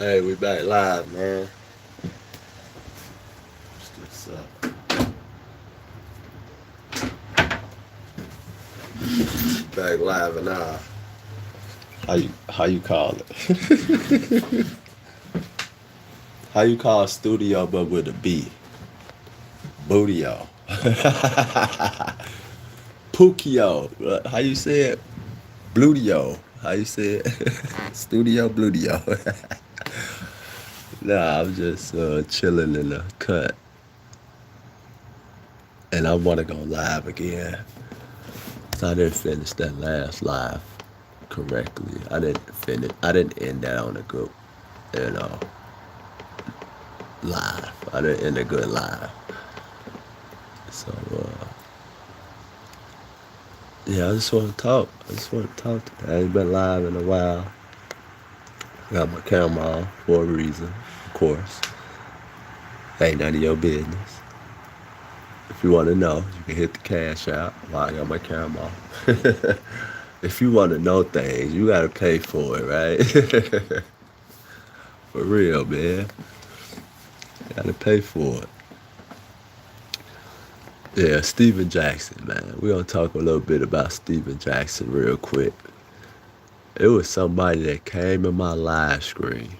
Hey, we back live, man. What's up? Back live and how you call it? How you call studio but with a B? Bootio. Pukio. How you say it? Blutio. How you say it? Studio Blutio. Nah, I'm just chilling in the cut, and I want to go live again. So I didn't finish that last live correctly. I didn't finish. I didn't end that on a good, you know, live. I didn't end a good live. So yeah, I just want to talk. I just want to talk today. I ain't been live in a while. Got my camera off for a reason, of course. Ain't none of your business. If you want to know, you can hit the cash out while I got my camera off. If you want to know things, you got to pay for it, right? For real, man. Got to pay for it. Yeah, Steven Jackson, man. We're going to talk a little bit about Steven Jackson real quick. It was somebody that came in my live screen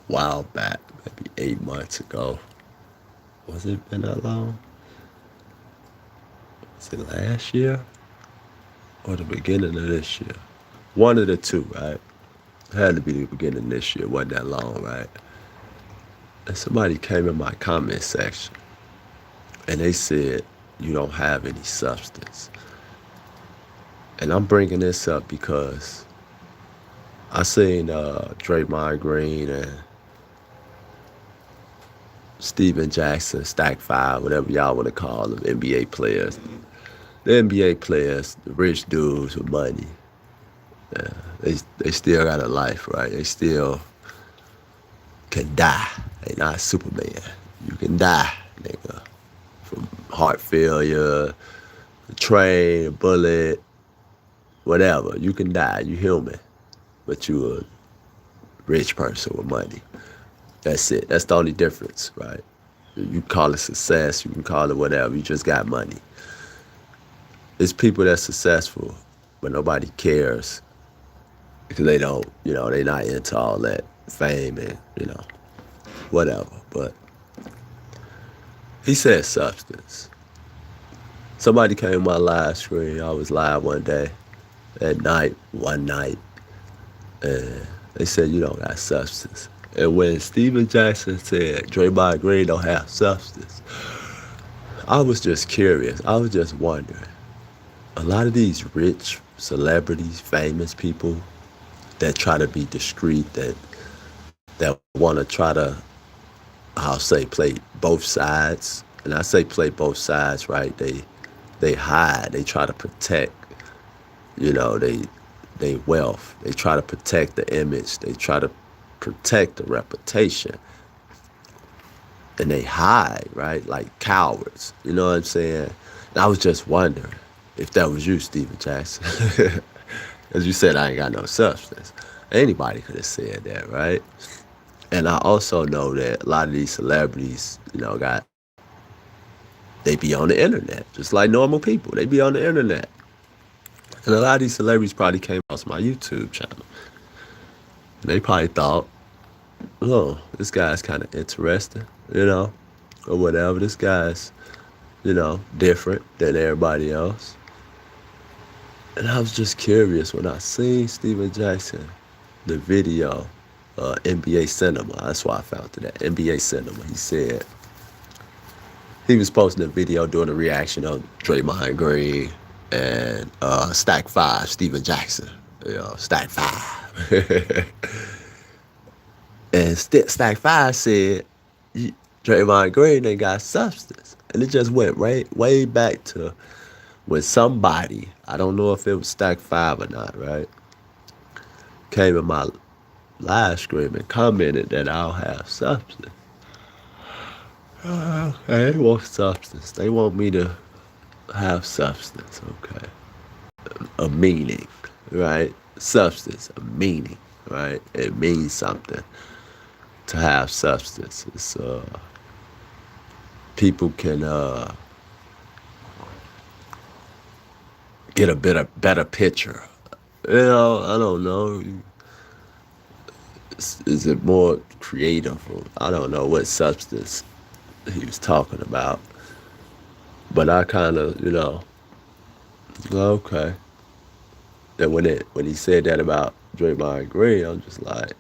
a while back, maybe 8 months ago. Was it been that long? Was it last year? Or the beginning of this year? One of the two, right? It had to be the beginning of this year. It wasn't that long, right? And somebody came in my comment section and they said, you don't have any substance. And I'm bringing this up because I seen Draymond Green and Steven Jackson, Stack 5, whatever y'all want to call them, NBA players. The NBA players, the rich dudes with money, they still got a life, right? They still can die. They not Superman. You can die, nigga, from heart failure, a train, a bullet, whatever. You can die. You human, but you a rich person with money. That's it. That's the only difference, right? You call it success. You can call it whatever. You just got money. It's people that's successful, but nobody cares because they don't, they not into all that fame and, whatever. But he said substance. Somebody came on my live screen. I was live one day at night, one night, and they said, you don't got substance. And when Steven Jackson said Draymond Green don't have substance, I was just curious. I was just wondering. A lot of these rich celebrities, famous people that try to be discreet, that want to try to, I'll say, play both sides. And I say play both sides, right? They hide. They try to protect, they wealth. They try to protect the image. They try to protect the reputation. And they hide, right? Like cowards. You know what I'm saying? And I was just wondering if that was you, Steven Jackson. As you said, I ain't got no substance. Anybody could have said that, right? And I also know that a lot of these celebrities, they be on the internet, just like normal people. They be on the internet. And a lot of these celebrities probably came across my YouTube channel. And they probably thought, oh, this guy's kind of interesting, or whatever. This guy's, different than everybody else. And I was just curious when I seen Steven Jackson, the video, NBA Cinema. That's why I found it at NBA Cinema. He said he was posting a video doing a reaction of Draymond Green and Stack 5, Steven Jackson. Stack 5. And Stack 5 said Draymond Green ain't got substance. And it just went way back to when somebody, I don't know if it was Stack 5 or not, right, came in my live stream and commented that I don't have substance. They want substance. They want me to have substance, okay? A meaning, right? Substance, a meaning. right? It means something to have substance. It's people can get a better picture. I don't know. Is it more creative? Or, I don't know what substance he was talking about. But I kind of, okay. And when he said that about Draymond Green, I'm just like,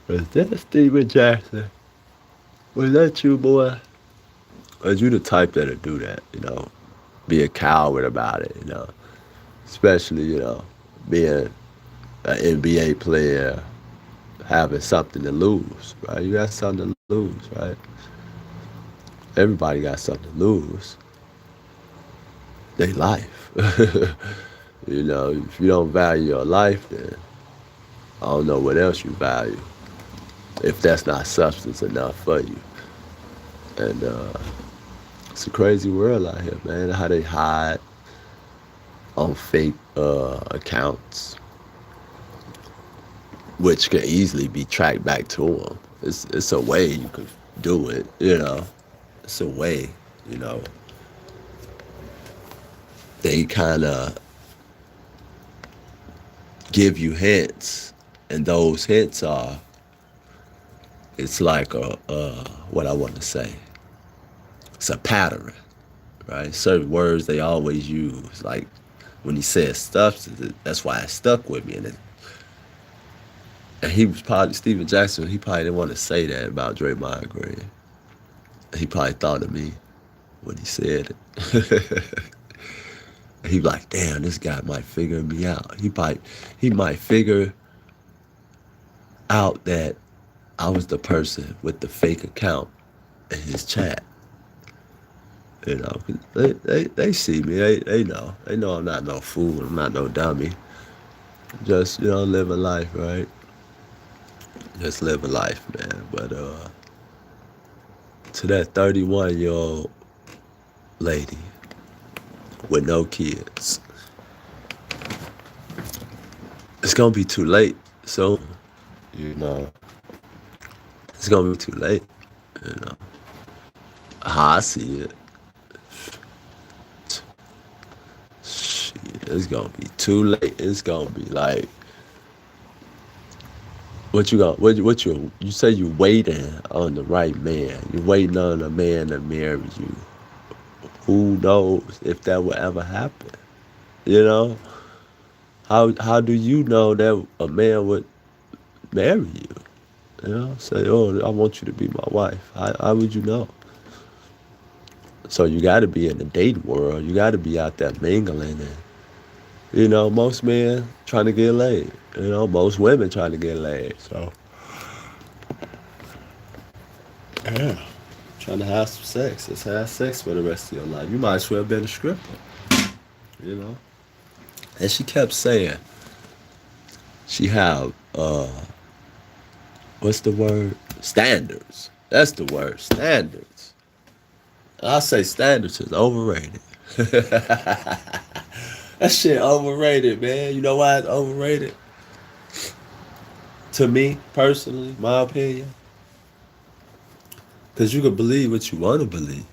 was that Steven Jackson? Was that you, boy? Was you the type that'd do that? Be a coward about it. Especially being an NBA player, having something to lose, right? You got something to lose, right? Everybody got something to lose. They life. If you don't value your life, then I don't know what else you value. If that's not substance enough for you. And it's a crazy world out here, man. How they hide on fake accounts, which can easily be tracked back to them. It's a way you could do it, It's a way, you know. They kind of give you hints, and those hints are, it's like what I want to say. It's a pattern, right? Certain words they always use, like when he says stuff, that's why it stuck with me. And he was probably, Steven Jackson, he probably didn't want to say that about Draymond Green. He probably thought of me when he said it. He like, damn, this guy might figure me out. He might figure out that I was the person with the fake account in his chat. They see me. They know. They know I'm not no fool. I'm not no dummy. Just, living life, right? Just living life, man. But to that 31-year-old lady with no kids, it's gonna be too late soon. It's gonna be too late. You know, how I see it. Shit, it's gonna be too late. It's gonna be like, you say you waiting on the right man. You waiting on a man to marry you. Who knows if that will ever happen? You know? How do you know that a man would marry you? Say, oh, I want you to be my wife. How would you know? So you got to be in the dating world. You got to be out there mingling, and most men trying to get laid. Most women trying to get laid. So yeah, trying to have some sex. Let's have sex for the rest of your life. You might as well have been a stripper. And she kept saying she have what's the word? Standards. That's the word. Standards. I say standards is overrated. That shit overrated, man. You know why it's overrated? To me, personally, my opinion. Because you can believe what you want to believe.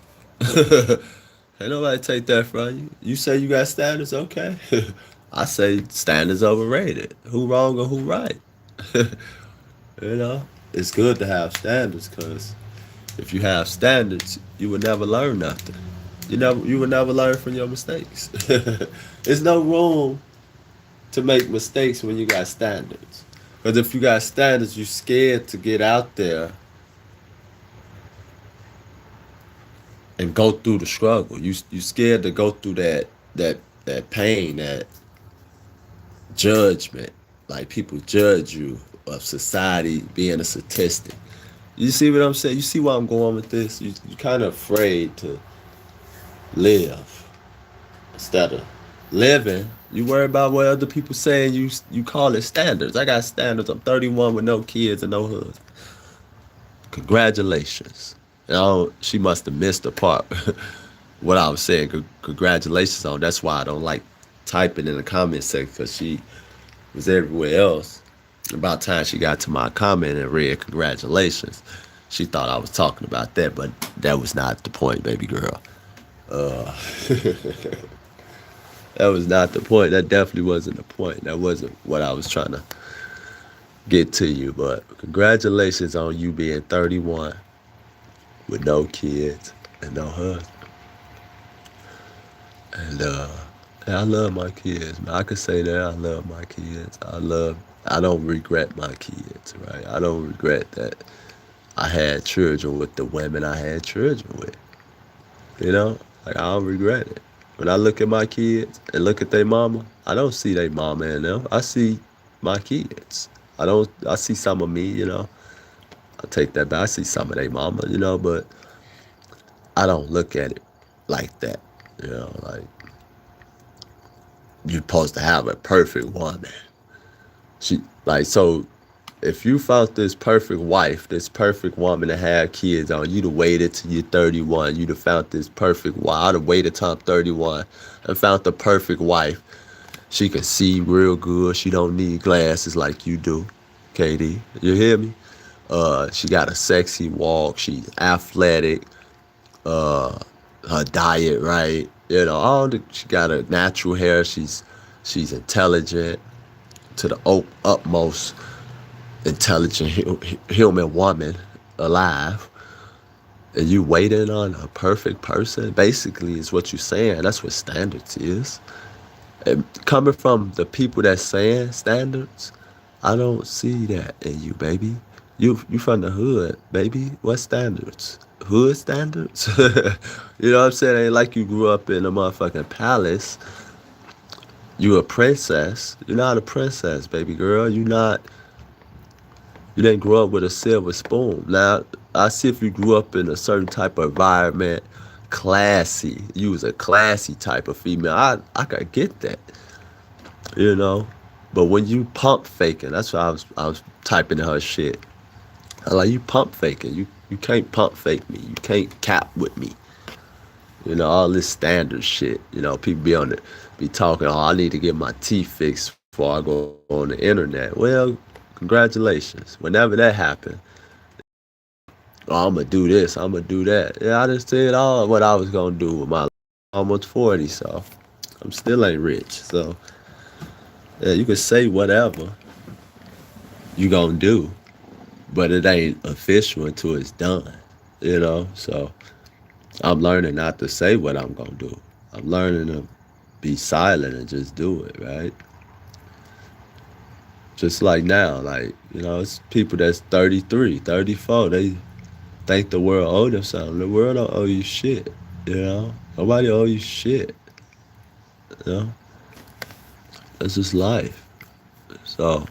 Ain't nobody take that from you. You say you got standards, okay. I say standards overrated. Who wrong or who right? It's good to have standards, because if you have standards, you would never learn nothing. You would never learn from your mistakes. There's no room to make mistakes when you got standards. Because if you got standards, you're scared to get out there and go through the struggle. You scared to go through that pain, that judgment. Like, people judge you of society being a statistic. You see what I'm saying? You see where I'm going with this? You're kind of afraid to live. Instead of living, you worry about what other people saying. You call it standards. I got standards. I'm 31 with no kids and no husband. Congratulations. She must have missed the part what I was saying. Congratulations on. That's why I don't like typing in the comment section, because she was everywhere else. About time she got to my comment and read congratulations, she thought I was talking about that, but that was not the point, baby girl. Uh, that was not the point. That definitely wasn't the point. That wasn't what I was trying to get to you. But congratulations on you being 31 with no kids and no husband. And yeah, I love my kids, man. I could say that I love my kids. I don't regret my kids, right? I don't regret that I had children with the women I had children with. You know, like I don't regret it. When I look at my kids and look at their mama, I don't see their mama in them. I see my kids. I don't. I see some of me. I take that back. I see some of their mama. But I don't look at it like that. Like you're supposed to have a perfect woman. She like so. If you found this perfect wife, this perfect woman to have kids on, you'd have waited till you're 31. You'd have found this perfect wife. I'd have waited till I'm 31 and found the perfect wife. She can see real good. She don't need glasses like you do, KD. You hear me? She got a sexy walk. She's athletic. Uh, Her diet right. She got a natural hair. She's intelligent to the utmost intelligent human woman alive, and you waiting on a perfect person, basically is what you're saying. That's what standards is. And coming from the people that saying standards, I don't see that in you, baby. You from the hood, baby. What standards? Hood standards? You know what I'm saying? Ain't like you grew up in a motherfucking palace. You a princess. You're not a princess, baby girl. You didn't grow up with a silver spoon. Now, I see if you grew up in a certain type of environment, classy. You was a classy type of female. I could get that, you know. But when you pump faking, that's why I was typing in her shit. I like you pump faking. You can't pump fake me. You can't cap with me. All this standard shit. People be talking, oh, I need to get my teeth fixed before I go on the internet. Well, congratulations. Whenever that happens, oh, I'm gonna do this, I'm gonna do that. Yeah, I just said all what I was gonna do with my life. Almost 40, so I'm still ain't rich. So yeah, you can say whatever you gonna do, but it ain't official until it's done. So I'm learning not to say what I'm gonna do. I'm learning to be silent and just do it, right? Just like now, like, it's people that's 33, 34, they think the world owe them something. The world don't owe you shit. Nobody owe you shit. You know? That's just life. So,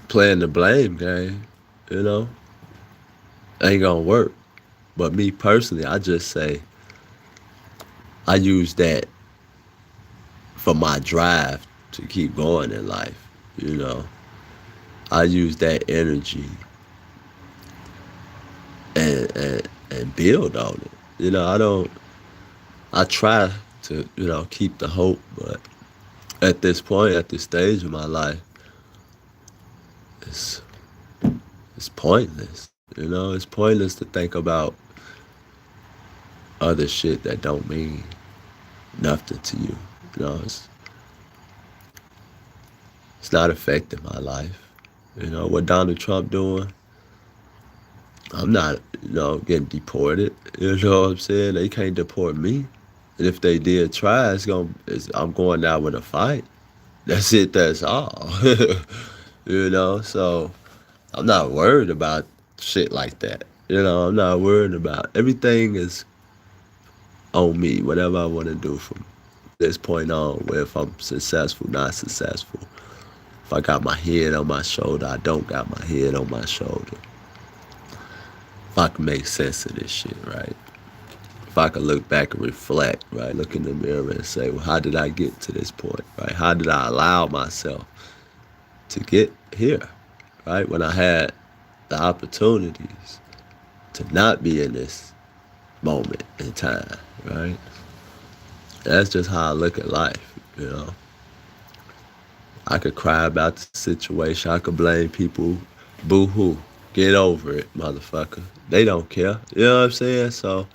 playing the blame game, you know, ain't gonna work. But me personally, I just say I use that for my drive to keep going in life, you know. I use that energy and build on it. I try to, keep the hope, but at this point, at this stage of my life, it's it's pointless. It's pointless to think about other shit that don't mean nothing to you. It's not affecting my life. What Donald Trump doing, I'm not, getting deported. You know what I'm saying? They can't deport me. And if they did try, I'm going down with a fight. That's it, that's all. So I'm not worried about shit like that. I'm not worried about everything is on me, whatever I want to do from this point on, where if I'm successful, not successful. If I got my head on my shoulder, I don't got my head on my shoulder. If I can make sense of this shit, right? If I can look back and reflect, right? Look in the mirror and say, well, how did I get to this point, right? How did I allow myself to get here, right? When I had the opportunities to not be in this moment in time, right? That's just how I look at life. I could cry about the situation. I could blame people. Boo hoo. Get over it, motherfucker. They don't care. You know what I'm saying? So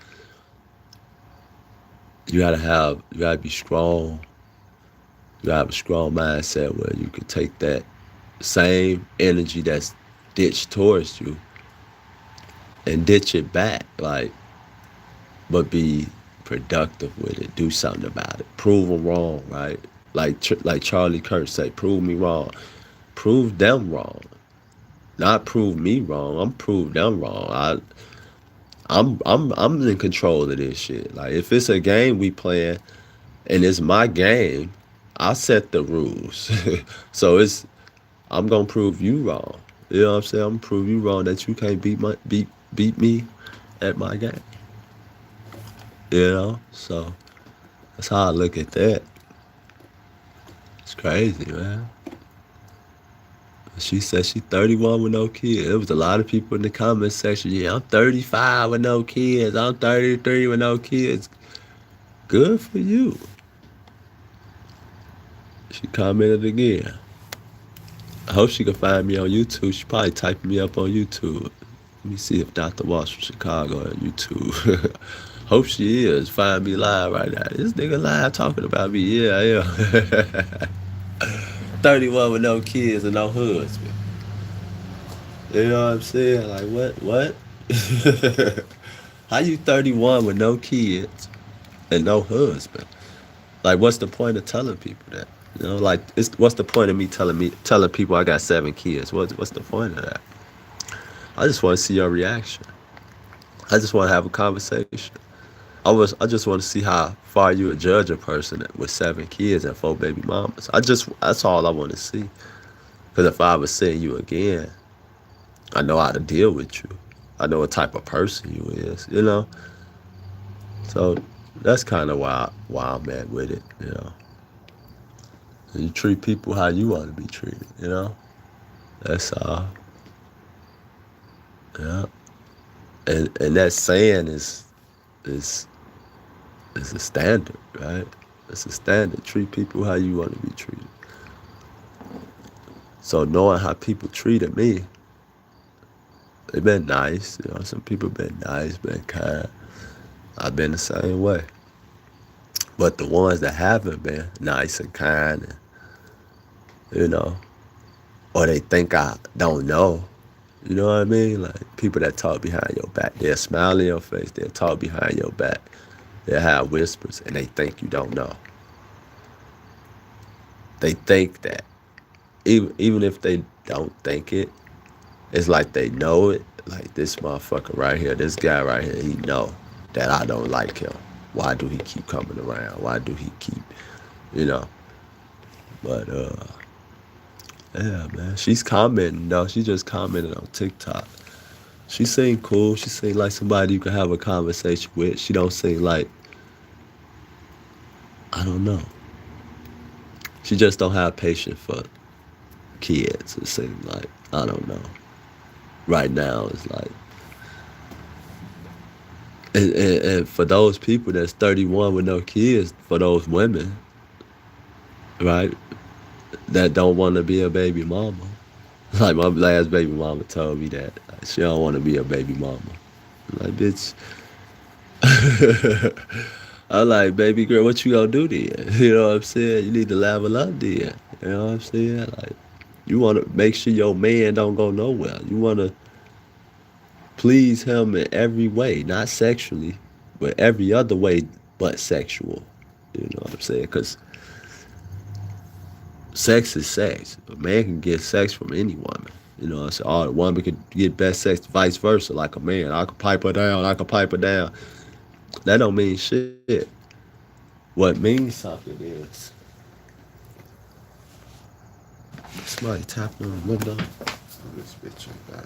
you gotta be strong. You gotta have a strong mindset where you can take that same energy that's ditched towards you and ditch it back. Like, but be productive with it. Do something about it. Prove them wrong, right? Like Charlie Kirk say, prove me wrong. Prove them wrong. Not prove me wrong. I'm prove them wrong. I'm in control of this shit. Like if it's a game we playing and it's my game, I set the rules. So I'm gonna prove you wrong. You know what I'm saying? I'm gonna prove you wrong that you can't beat me at my game. You know? So that's how I look at that. It's crazy, man. She said she 31 with no kids. There was a lot of people in the comment section. Yeah, I'm 35 with no kids. I'm 33 with no kids. Good for you. She commented again. I hope she can find me on YouTube. She probably typing me up on YouTube. Let me see if Dr. Waltz from Chicago on YouTube. Hope she is. Find me live right now. This nigga live talking about me. Yeah, I am. 31 with no kids and no husband. You know what I'm saying? Like, what? How you 31 with no kids and no husband? Like, what's the point of telling people that? You know, like, what's the point of telling people I got 7 kids? What's the point of that? I just want to see your reaction. I just want to have a conversation. I just want to see how far you would judge a person with 7 kids and 4 baby mamas. That's all I want to see. Because if I ever see you again, I know how to deal with you. I know what type of person you is, you know? So that's kind of why I'm at with it, you know? You treat people how you want to be treated, you know? That's all. Yeah. And that saying is a standard, right? It's a standard. Treat people how you want to be treated. So knowing how people treated me, they've been nice. You know, some people been nice, been kind. I've been the same way. But the ones that haven't been nice and kind, and, you know, or they think I don't know, you know what I mean? Like people that talk behind your back, they'll smile in your face, they'll talk behind your back, they'll have whispers, and they think you don't know. They think that. Even if they don't think it, it's like they know it. Like this motherfucker right here, this guy right here, he know that I don't like him. Why do he keep coming around? Why do he keep, you know? But yeah, man. She's commenting though. She just commented on TikTok. She seem cool. She seem like somebody you can have a conversation with. She don't seem like, I don't know. She just don't have patience for kids. It seems like, I don't know. Right now, it's like, and for those people that's 31 with no kids, for those women, right, that don't want to be a baby mama. Like my last baby mama told me that like, she don't want to be a baby mama. I'm like, bitch. I'm like, baby girl, what you gonna do then? You know what I'm saying? You need to level up then. You know what I'm saying? Like, you want to make sure your man don't go nowhere. You want to please him in every way, not sexually, but every other way but sexual. You know what I'm saying? Because sex is sex. A man can get sex from any woman. You know, so a woman can get best sex, vice versa, like a man. I can pipe her down, I can pipe her down. That don't mean shit. What means something is somebody tapping on the window. This bitch back.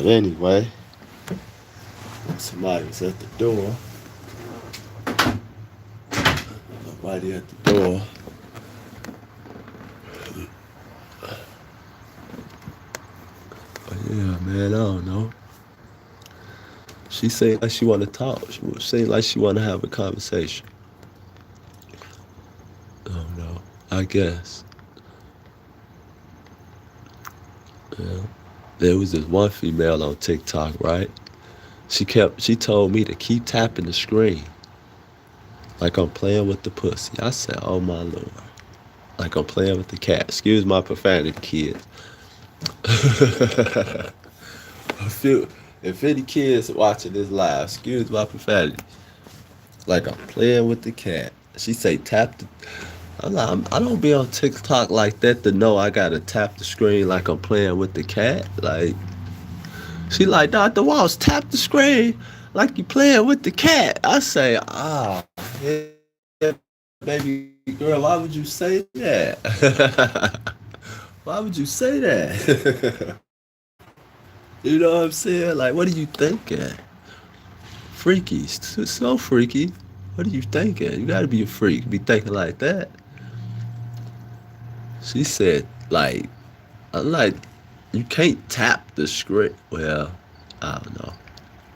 Anyway, somebody was at the door. Nobody at the door. But yeah, man, I don't know. She seemed like she want to talk. She seemed like she want to have a conversation. I don't know. I guess. Yeah. There was this one female on TikTok, right? She told me to keep tapping the screen like I'm playing with the pussy. I said, oh my Lord. Like I'm playing with the cat. Excuse my profanity, kids. If any kids watching this live, excuse my profanity. Like I'm playing with the cat. She say tap the. I'm like, I don't be on TikTok like that to know I gotta tap the screen like I'm playing with the cat. Like she like Dr. Waltz, tap the screen like you playing with the cat. I say, yeah, baby girl, why would you say that? Why would you say that? You know what I'm saying? Like, what are you thinking? Freaky, so freaky. What are you thinking? You gotta be a freak, be thinking like that. She said, like, I'm like, you can't tap the screen. Well, I don't know.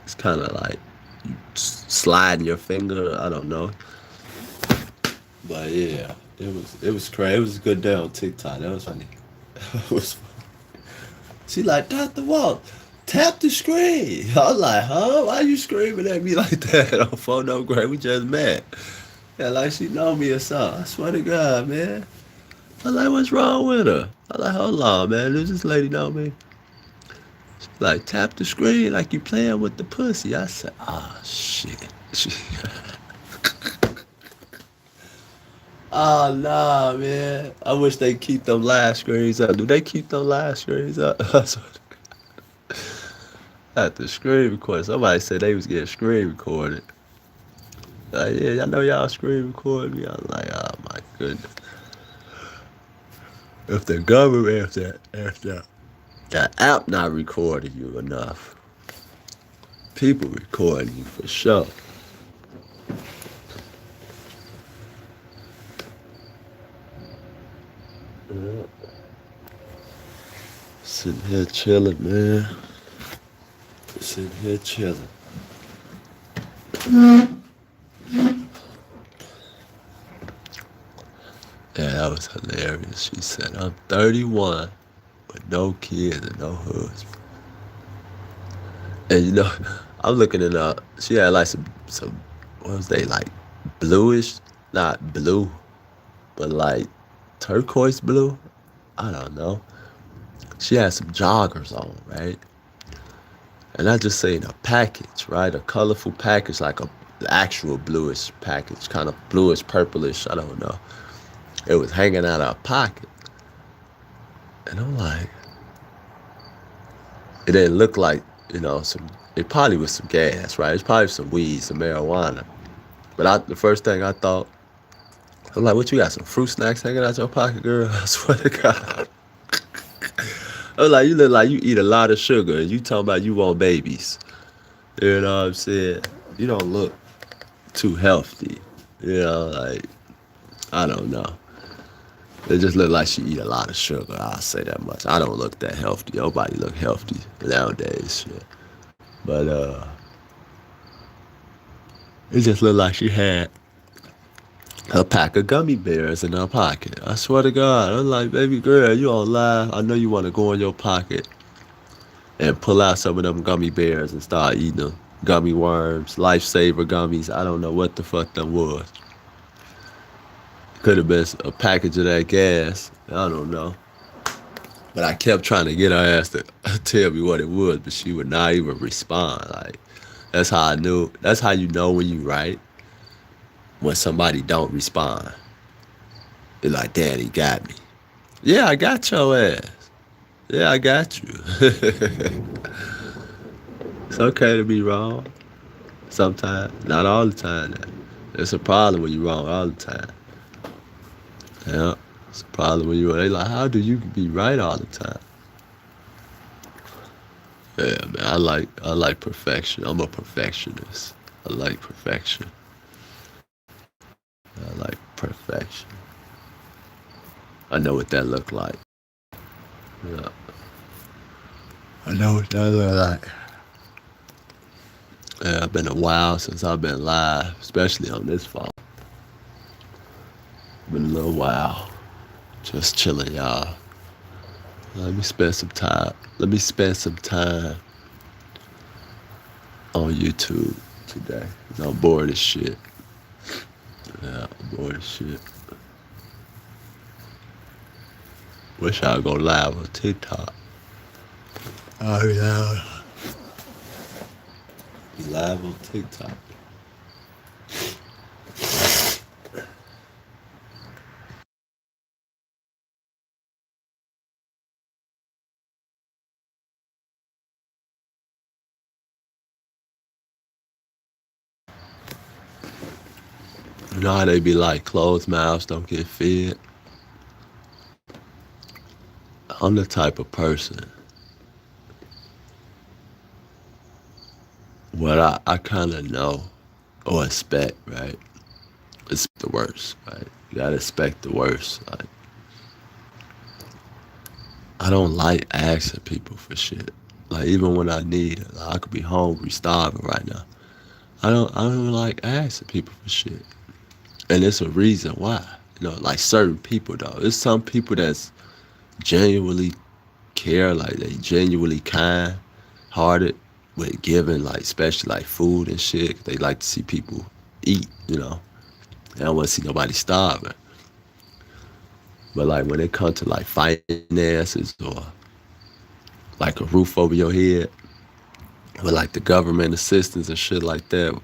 It's kind of like you sliding your finger. I don't know. But yeah, it was crazy. It was a good day on TikTok. That was funny. It was funny. She like, Dr. Walt, tap the screen. I was like, huh? Why you screaming at me like that on phone no grade? We just met. Yeah, like she know me or something. I swear to God, man. I was like, what's wrong with her? I was like, hold on, man. Does this lady know me? She's like, tap the screen like you playing with the pussy. I said, shit. Oh, nah, man. I wish they keep them live screens up. Do they keep them live screens up? At the screen record. Somebody said they was getting screen recorded. Like, yeah, I know y'all screen record me. I was like, oh my goodness. If the government, if the app not recording you enough, people recording you for sure. Yeah. Sitting here chilling, man. Sitting here chilling. Yeah, that was hilarious. She said, I'm 31 with no kids and no husband. And you know, I'm looking at she had like some what was they like bluish, not blue, but like turquoise blue. I don't know. She had some joggers on, right? And I just seen a package, right? A colorful package, like a actual bluish package, kind of bluish purplish. I don't know. It was hanging out of her pocket. And I'm like, it didn't look like, it probably was some gas, right? It's probably some weed, some marijuana. But the first thing I thought, I'm like, what, you got some fruit snacks hanging out your pocket, girl? I swear to God. I was like, you look like you eat a lot of sugar and you talking about you want babies. You know what I'm saying? You don't look too healthy. Like, I don't know. It just look like she eat a lot of sugar. I'll say that much. I don't look that healthy. Nobody look healthy nowadays. Shit. But it just looked like she had a pack of gummy bears in her pocket. I swear to God. I'm like, baby girl, you don't lie. I know you want to go in your pocket and pull out some of them gummy bears and start eating them. Gummy worms, lifesaver gummies. I don't know what the fuck them was. Could have been a package of that gas. I don't know. But I kept trying to get her ass to tell me what it was, but she would not even respond. Like, that's how I knew. That's how you know when you right. When somebody don't respond. It's like, Daddy got me. Yeah, I got your ass. Yeah, I got you. It's okay to be wrong. Sometimes. Not all the time. It's a problem when you're wrong all the time. Yeah. It's a problem when you're wrong. They like, how do you be right all the time? Yeah, man. I like perfection. I'm a perfectionist. I like perfection. I like perfection. I know what that look like. Yeah. I know what that look like. Yeah, it's been a while since I've been live, especially on this phone. Been a little while. Just chilling, y'all. Let me spend some time. Let me spend some time on YouTube today. 'Cause I'm bored as shit. Yeah, I'm bored as shit. Wish I'd go live on TikTok. Oh yeah. Be live on TikTok. You know how they be like closed mouths don't get fed? I'm the type of person what I kind of know or expect, right? It's the worst, right? You gotta expect the worst. Like, I don't like asking people for shit. Like, even when I need it, like, I could be hungry, starving right now. I don't like asking people for shit. And it's a reason why. You know, like certain people though. There's some people that's genuinely care, like they genuinely kind hearted with giving, like especially like food and shit. They like to see people eat, you know. They don't want to see nobody starving. But like when it comes to like finances or like a roof over your head, with like the government assistance and shit like that,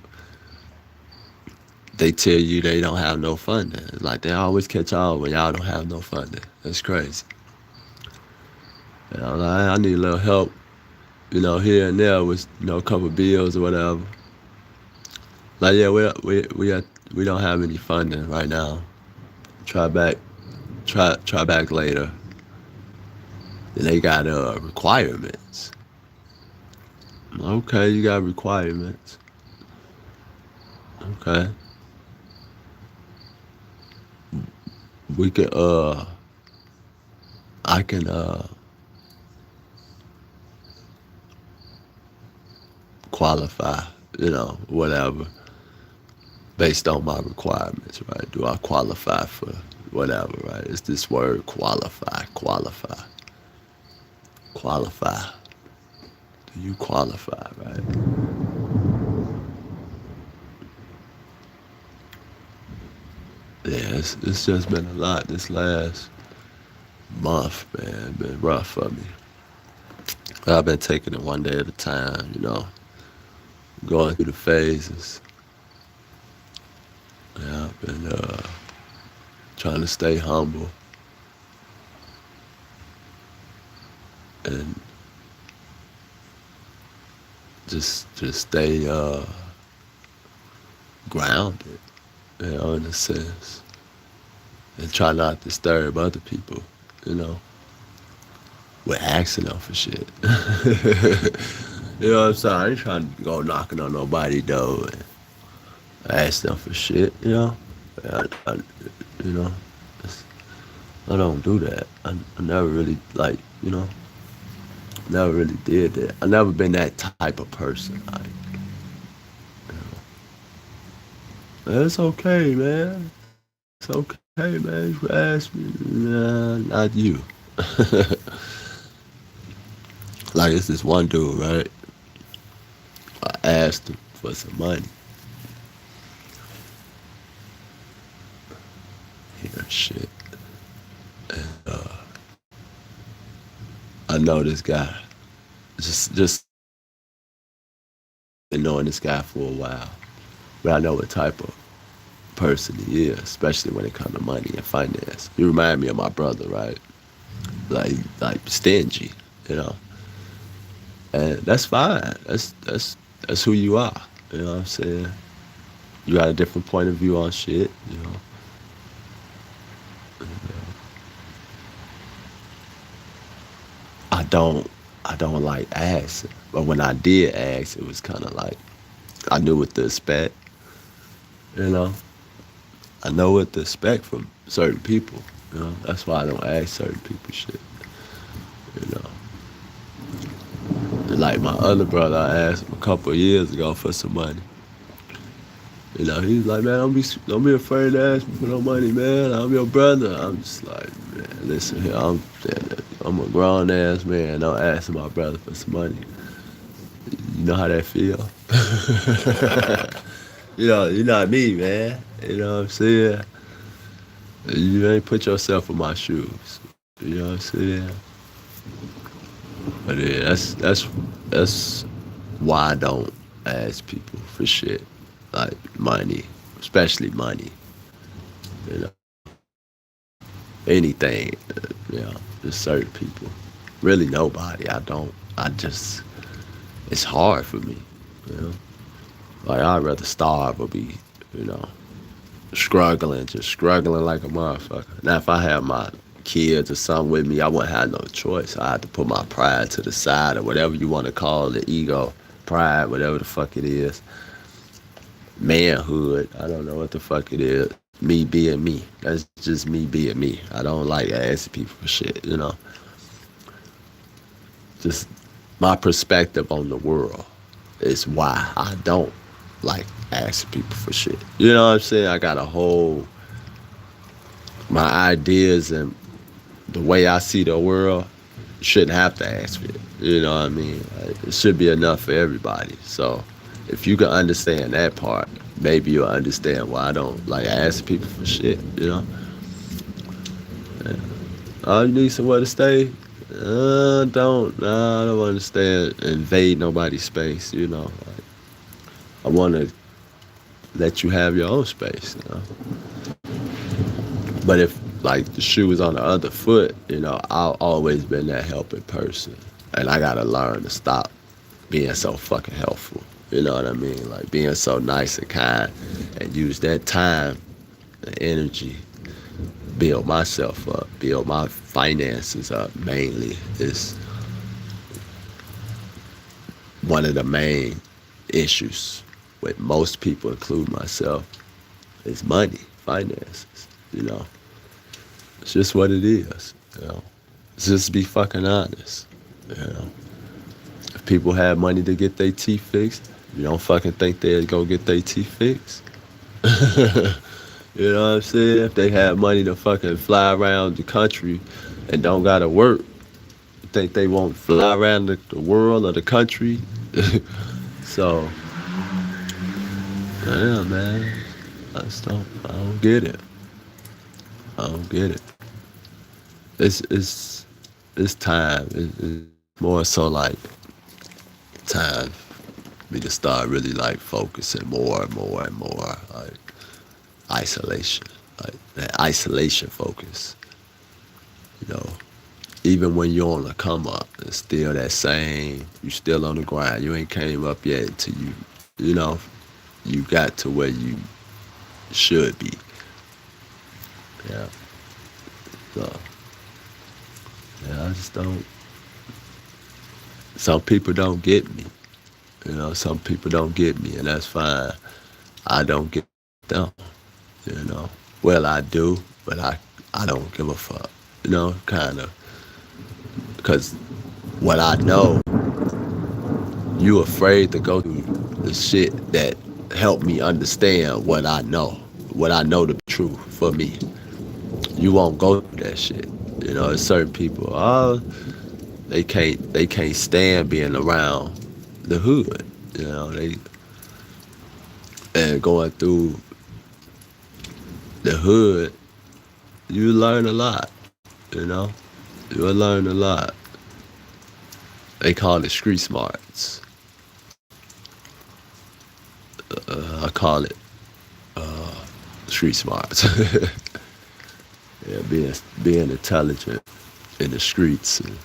they tell you they don't have no funding. Like they always catch on when y'all don't have no funding. That's crazy. You know, like, I need a little help, you know, here and there with, you know, a couple bills or whatever. Like, yeah, we don't have any funding right now. Try back, try back later. And they got requirements. Okay, you got requirements. Okay, we can I can qualify, you know, whatever, based on my requirements, right? Do I qualify for whatever, right? It's this word qualify, qualify, qualify. Do you qualify, right? Yeah, it's just been a lot this last month, man. Been rough for me. I've been taking it one day at a time, you know, going through the phases. Yeah, I've been trying to stay humble and just stay grounded, you know, in a sense, and try not to disturb other people, you know, with asking them for shit. You know what I'm saying? I ain't trying to go knocking on nobody's door and ask them for shit, you know. I, you know, it's- I don't do that. I never really like, you know, never really did that. I never been that type of person. Like, it's okay, man. It's okay, man. You ask me, nah, not you. Like it's this one dude, right? I asked him for some money. Here, shit. I know this guy. Just been knowing this guy for a while, but I know what type of person he is, especially when it comes to money and finance. He remind me of my brother, right? Like stingy, you know. And that's fine. That's who you are. You know what I'm saying? You got a different point of view on shit, you know. I don't I don't like asking. But when I did ask, it was kind of like I knew what to expect. You know, I know what to expect from certain people. You know, that's why I don't ask certain people shit. You know, like my other brother, I asked him a couple of years ago for some money. You know, he was like, man, don't be afraid to ask me for no money, man. I'm your brother. I'm just like, man, listen here, I'm a grown ass man. Don't ask my brother for some money. You know how that feel? You're not me, man. You know what I'm saying? You ain't put yourself in my shoes. You know what I'm saying? But yeah, that's why I don't ask people for shit like money, especially money. You know, anything. You know, just certain people. Really, nobody. I don't. I just. It's hard for me. You know, like I'd rather starve or be, you know, struggling, just struggling like a motherfucker. Now, if I had my kids or something with me, I wouldn't have no choice. I had to put my pride to the side or whatever you want to call it, ego, pride, whatever the fuck it is. Manhood, I don't know what the fuck it is. Me being me. That's just me being me. I don't like asking people for shit, you know. Just my perspective on the world is why I don't like asking people for shit. You know what I'm saying? I got a whole my ideas and the way I see the world shouldn't have to ask for it. You know what I mean? Like, it should be enough for everybody. So if you can understand that part, maybe you'll understand why I don't like ask people for shit. You know? Yeah. Oh, you need somewhere to stay? Don't. Nah, I don't understand invade nobody's space. You know? Like, I want to let you have your own space. You know? But if like the shoe is on the other foot, you know, I've always been that helping person, and I gotta learn to stop being so fucking helpful. You know what I mean? Like being so nice and kind, and use that time and energy build myself up, build my finances up. Mainly is one of the main issues with most people, including myself, is money, finances. You know. It's just what it is, you know. Just be fucking honest, you know. If people have money to get their teeth fixed, you don't fucking think they'd go get their teeth fixed. You know what I'm saying? If they have money to fucking fly around the country and don't gotta work, you think they won't fly around the world or the country? So, yeah, man. I don't get it. I don't get it. It's it's time. It's more so like time for me to start really like focusing more and more and more like isolation, like that isolation focus. You know, even when you're on the come up, it's still that same. You still on the grind. You ain't came up yet until you know, you got to where you should be. Yeah. So yeah, I just don't. Some people don't get me. You know, some people don't get me, and that's fine. I don't get them. You know, well I do, but I don't give a fuck. You know, kind of, because what I know, you afraid to go through the shit that helped me understand what I know to be true for me. You won't go through that shit. You know, there's certain people, oh, they can't stand being around the hood. You know, they and going through the hood, you learn a lot. You know, you will learn a lot. They call it street smarts. I call it street smarts. Yeah, being intelligent in the streets, and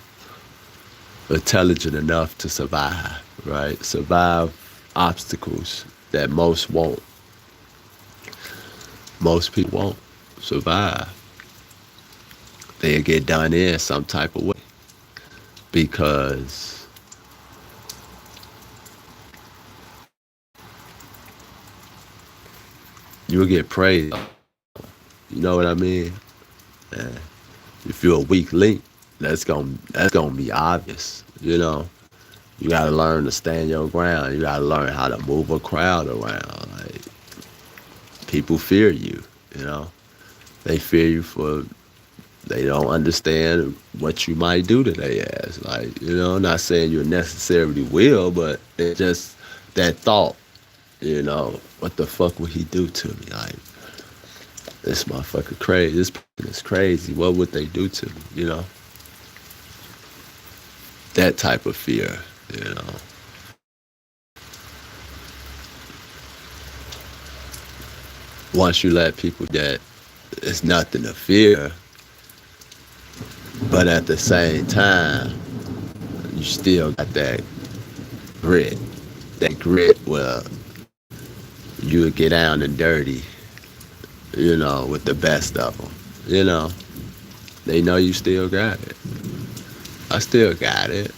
intelligent enough to survive, right? Survive obstacles that most people won't survive. They'll get done in some type of way. because you'll get praised. You know what I mean? And if you're a weak link, that's gonna be obvious. You know, you gotta learn to stand your ground. You gotta learn how to move a crowd around. Like people fear you. You know, they fear you for they don't understand what you might do to their ass. Like not saying you necessarily will, but it just that thought. What the fuck would he do to me? Like this motherfucker crazy. This person is crazy. What would they do to me? That type of fear. You know. Once you let people that it's nothing to fear, but at the same time, you still got that grit. That grit where you would get down and dirty, with the best of them. They know you still got it. I still got it.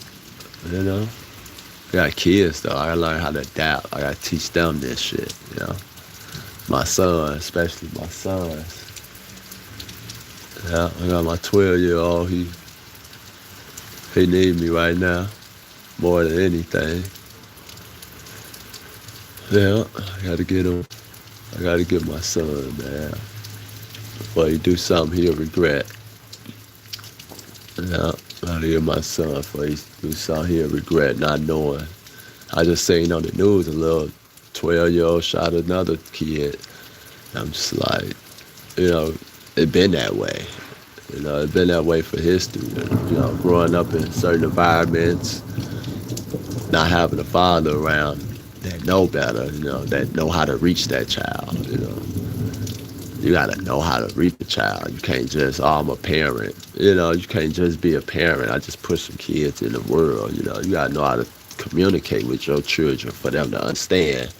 I got kids though. I gotta learn how to adapt. I gotta teach them this shit. My son, especially my sons. Yeah, I got my 12-year-old. He need me right now more than anything. Yeah, I gotta get him. I gotta get my son, man. Before he do something he'll regret. Yeah, I gotta get my son before he do something he'll regret not knowing. I just seen on the news a little 12-year-old shot another kid. I'm just like, it been that way. It's been that way for history. Growing up in certain environments, not having a father around that know better, that know how to reach that child. You gotta know how to reach the child. You can't just, I'm a parent. You can't just be a parent. I just push some kids in the world. You gotta know how to communicate with your children for them to understand.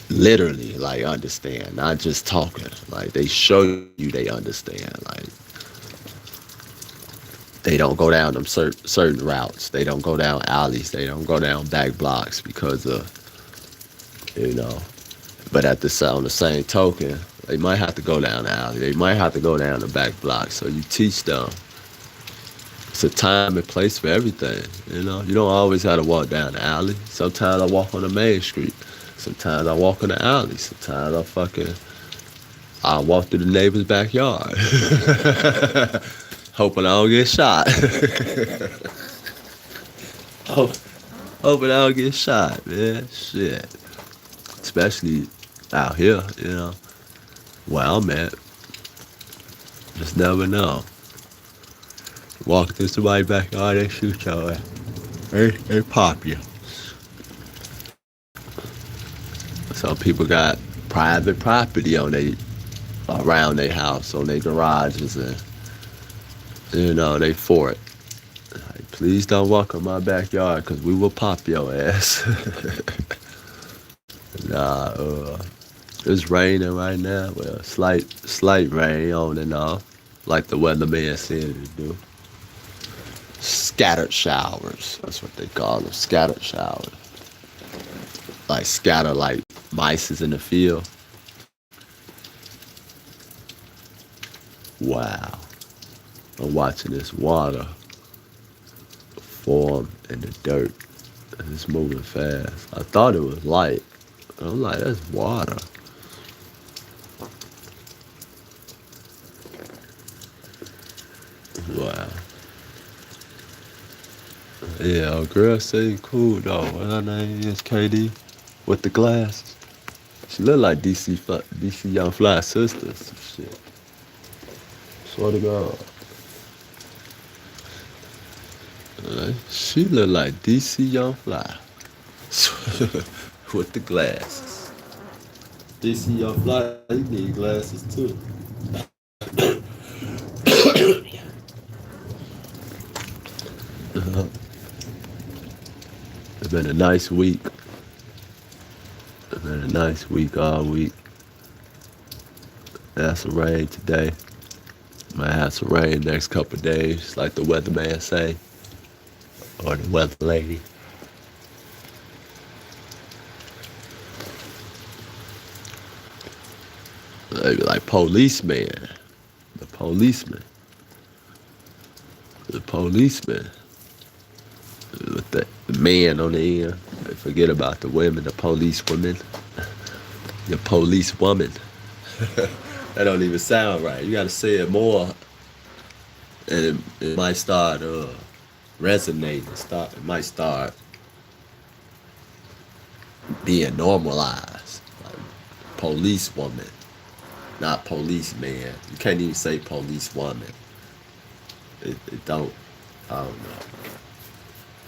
Literally, like understand, not just talking. Like they show you they understand. Like they don't go down them certain routes. They don't go down alleys. They don't go down back blocks because of, But on the same token, they might have to go down the alley. They might have to go down the back block. So you teach them. It's a time and place for everything. You don't always have to walk down the alley. Sometimes I walk on the main street. Sometimes I walk in the alley. Sometimes I walk through the neighbor's backyard. Hoping I don't get shot. Hoping I don't get shot, man. Shit. Especially out here, where I'm at. Just never know. Walk through somebody's backyard, they shoot your ass. They pop you. Some people got private property around their house, on their garages, and they fort. Like, please don't walk in my backyard, cause we will pop your ass. It's raining right now. Well, slight rain on and off, like the weatherman said it do. Scattered showers. That's what they call them. Scattered showers. Like scatter like mice is in the field. Wow. I'm watching this water form in the dirt. And it's moving fast. I thought it was light. I'm like, that's water. Wow. Yeah, a girl say cool though. What her name is? KD with the glasses. She look like DC Young Fly's sister. Some shit. Swear to God. She look like DC Young Fly. With the glasses. DC Young Fly, you need glasses too. It's been a nice week. It's been a nice week all week. Had some rain today. Might have some rain next couple of days, like the weatherman say. or the weather lady. They be like policeman, the policeman, the policeman. With the man on the end. They forget about the women, the police women, the police woman. That don't even sound right. You gotta say it more, and it might start resonating. It might start being normalized. Like police woman, not policeman. You can't even say police woman. It don't. I don't know.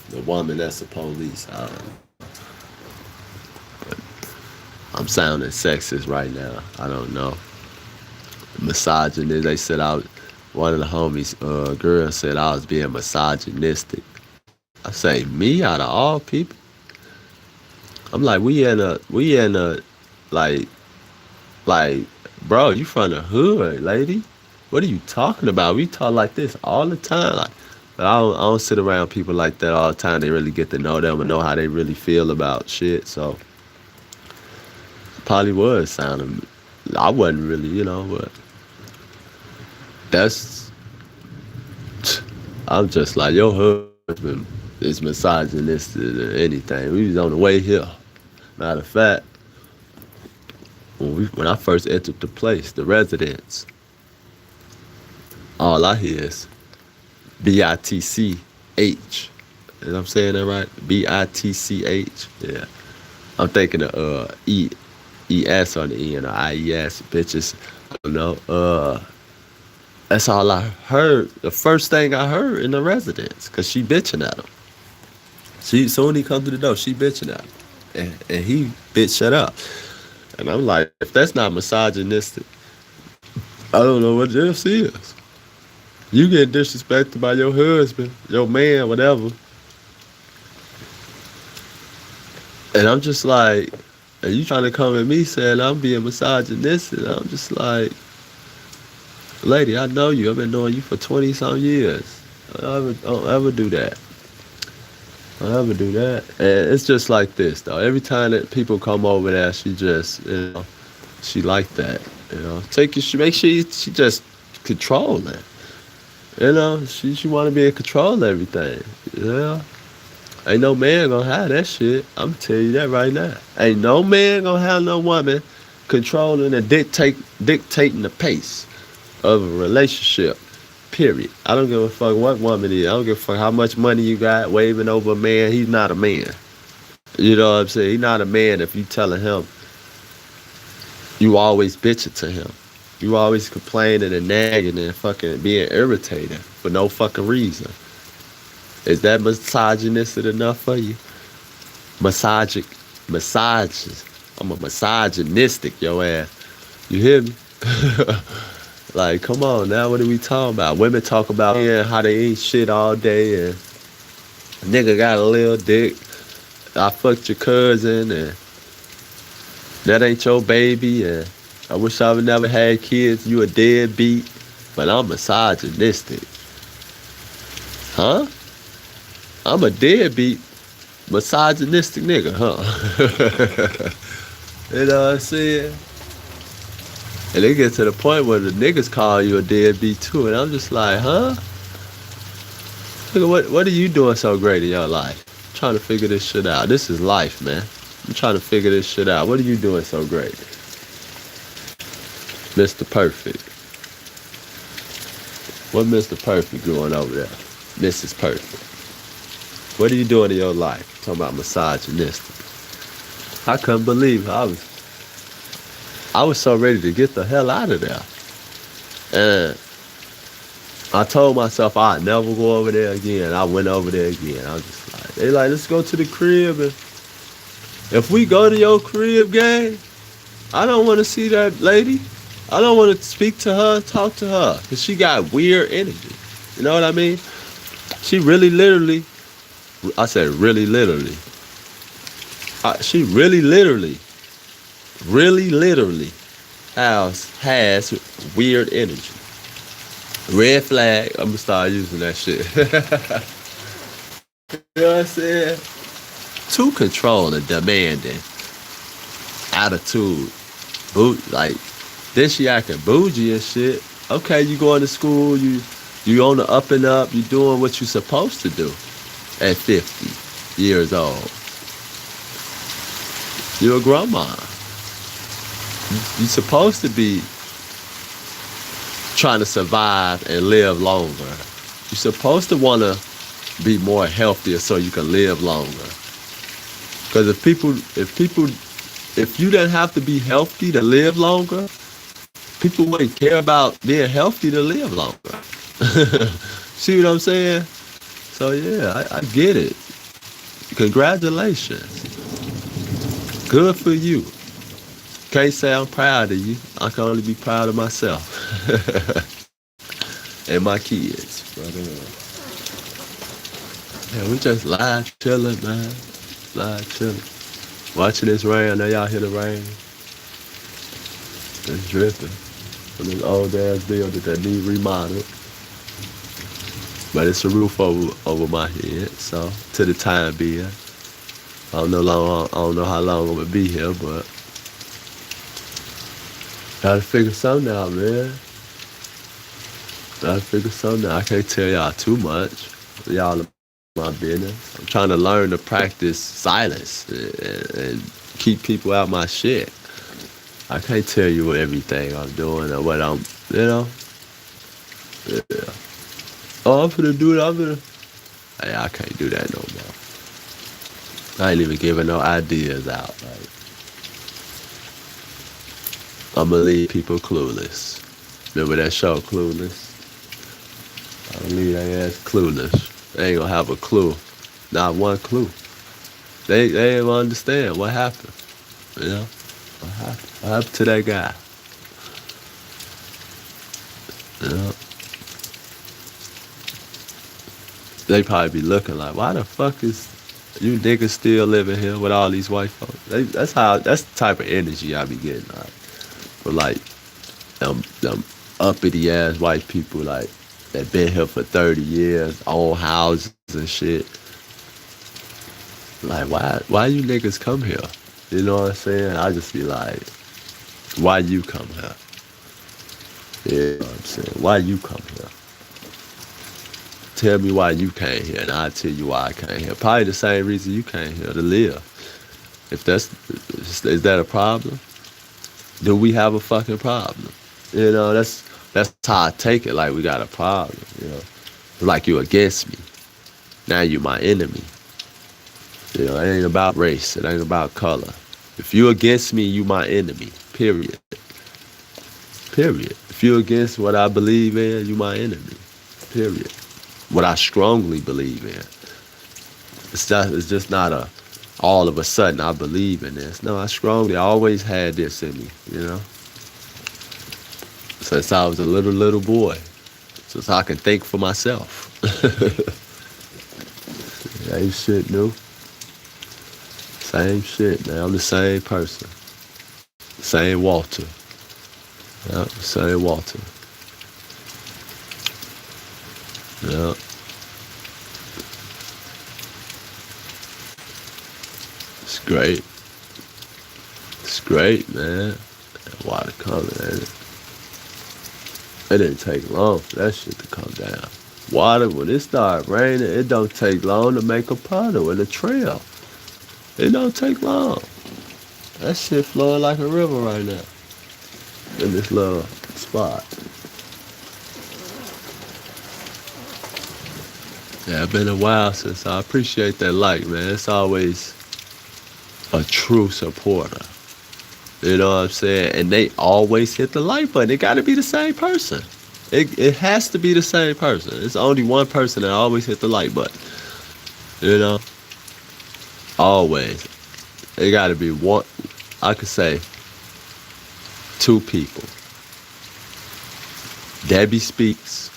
The woman that's the police. I don't know. I'm sounding sexist right now. I don't know. Misogynist. They said I was, one of the homies, girl said I was being misogynistic. I say, me out of all people? I'm like, like, like, bro, you from the hood, lady. What are you talking about? We talk like this all the time. Like, but I don't sit around people like that all the time. They really get to know them and know how they really feel about shit. So probably was sounding. I wasn't really, but that's. I'm just like your husband is misogynistic or anything. We was on the way here. Matter of fact, when I first entered the place, the residence, all I hear is BITCH. And I'm saying that right? BITCH. Yeah. I'm thinking of ES on the end or IES, bitches. I don't know. That's all I heard. The first thing I heard in the residence, cause she bitching at him. Soon he come to the door, she bitching at him, and he bitch shut up. And I'm like, if that's not misogynistic, I don't know what else is. You get disrespected by your husband, your man, whatever. And I'm just like, and you trying to come at me saying I'm being misogynistic. I'm just like, lady, I know you. I've been knowing you for 20-some years. Don't ever do that. Don't ever do that. And it's just like this, though. Every time that people come over there, she just, she like that. Make sure she just controlling. She want to be in control of everything. Ain't no man gonna have that shit. I'm tell you that right now. Ain't no man gonna have no woman controlling and dictating the pace of a relationship. Period. I don't give a fuck what woman is. I don't give a fuck how much money you got waving over a man. He's not a man. You know what I'm saying? He's not a man if you telling him you always bitching to him. You always complaining and nagging and fucking being irritated for no fucking reason. Is that misogynistic enough for you? Misogynist. I'm a misogynistic, yo ass. You hear me? Like, come on now, what are we talking about? Women talk about how they eat shit all day and a nigga got a little dick. I fucked your cousin and that ain't your baby and I wish I would never had kids. You a deadbeat. But I'm misogynistic. Huh? I'm a deadbeat, misogynistic nigga, huh? You know what I'm saying? And it gets to the point where the niggas call you a deadbeat too, and I'm just like, huh? Nigga, what are you doing so great in your life? I'm trying to figure this shit out. This is life, man. I'm trying to figure this shit out. What are you doing so great? Mr. Perfect. What Mr. Perfect doing over there? Mrs. Perfect. What are you doing in your life? Talking about misogynistic. I couldn't believe it. I was so ready to get the hell out of there. And I told myself I'd never go over there again. I went over there again. I was just like, they like, let's go to the crib. And if we go to your crib, gang, I don't want to see that lady. I don't want to speak to her, talk to her. Because she got weird energy. You know what I mean? She really literally, I said really literally. She really literally has weird energy. Red flag, I'm gonna start using that shit. You know what I'm saying? Too controlling, demanding, attitude, like then she acting bougie and shit. Okay, you going to school, you on the up and up, you doing what you supposed to do at 50 years old. You're a grandma. You supposed to be trying to survive and live longer. You're supposed to want to be more healthier so you can live longer. Because if you didn't have to be healthy to live longer, people wouldn't care about being healthy to live longer. See what I'm saying? So yeah, I get it. Congratulations. Good for you. Can't say I'm proud of you. I can only be proud of myself. And my kids. But, yeah, we just live chilling, man. Live chilling. Watching this rain. I know y'all hear the rain. It's dripping from this old ass building that need remodeled. But it's a roof over my head, so to the time being. I don't know how long I'm gonna be here, but gotta figure something out, man. Gotta figure something out. I can't tell y'all too much. Y'all are my business. I'm trying to learn to practice silence and keep people out my shit. I can't tell you everything I'm doing or what I'm, Yeah. Oh, I'm finna do it, Hey, I can't do that no more. I ain't even giving no ideas out. Like, I'm gonna leave people clueless. Remember that show, Clueless? I'm gonna leave their ass clueless. They ain't gonna have a clue. Not one clue. They ain't gonna understand what happened. You know? What happened? What happened to that guy? You know? They probably be looking like, why the fuck is you niggas still living here with all these white folks? That's the type of energy I be getting, like. But like them uppity ass white people like that been here for 30 years, own houses and shit. Like why you niggas come here? You know what I'm saying? I just be like, why you come here? You know what I'm saying? Why you come here? Tell me why you came here, and I'll tell you why I came here. Probably the same reason you came here, to live. Is that a problem? Do we have a fucking problem? You know, that's how I take it, like we got a problem, you know. Like you against me. Now you my enemy. You know, it ain't about race, it ain't about color. If you against me, you my enemy. Period. Period. If you against what I believe in, you my enemy. Period. What I strongly believe in. It's just not all of a sudden I believe in this. No, I always had this in me, you know. Since I was a little boy. Since I can think for myself. Ain't shit new. Same shit, man. I'm the same person. Same Walter. Yeah, same Walter. Yeah. It's great. It's great, man. That water coming, ain't it? It didn't take long for that shit to come down. Water, when it started raining, it don't take long to make a puddle in a trail. It don't take long. That shit flowing like a river right now. In this little spot. Yeah, it's been a while since I appreciate that like, man. It's always a true supporter. You know what I'm saying? And they always hit the like button. It gotta be the same person. It has to be the same person. It's only one person that always hit the like button. You know? Always. It gotta be one, I could say, two people. Debbie Speaks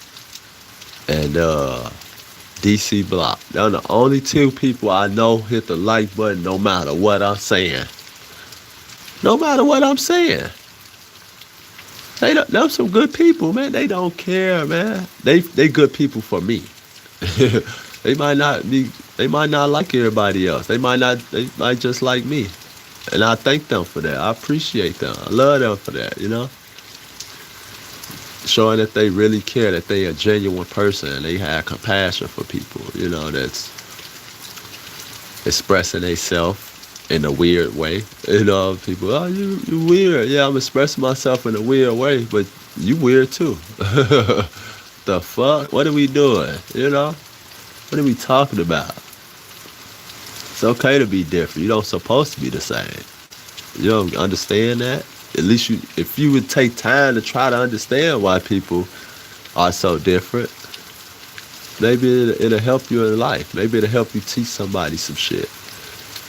and DC Block. They're the only two people I know hit the like button no matter what I'm saying. No matter what I'm saying. They're some good people, man. They don't care, man. They good people for me. They might not be. They might not like everybody else. They might not. They might just like me. And I thank them for that. I appreciate them. I love them for that. Showing that they really care, that they a genuine person, and they have compassion for people. That's expressing themselves in a weird way. People, oh, you weird. Yeah, I'm expressing myself in a weird way, but you weird too. The fuck? What are we doing? What are we talking about? It's okay to be different. You don't supposed to be the same. You don't understand that? At least if you would take time to try to understand why people are so different, maybe it'll help you in life. Maybe it'll help you teach somebody some shit.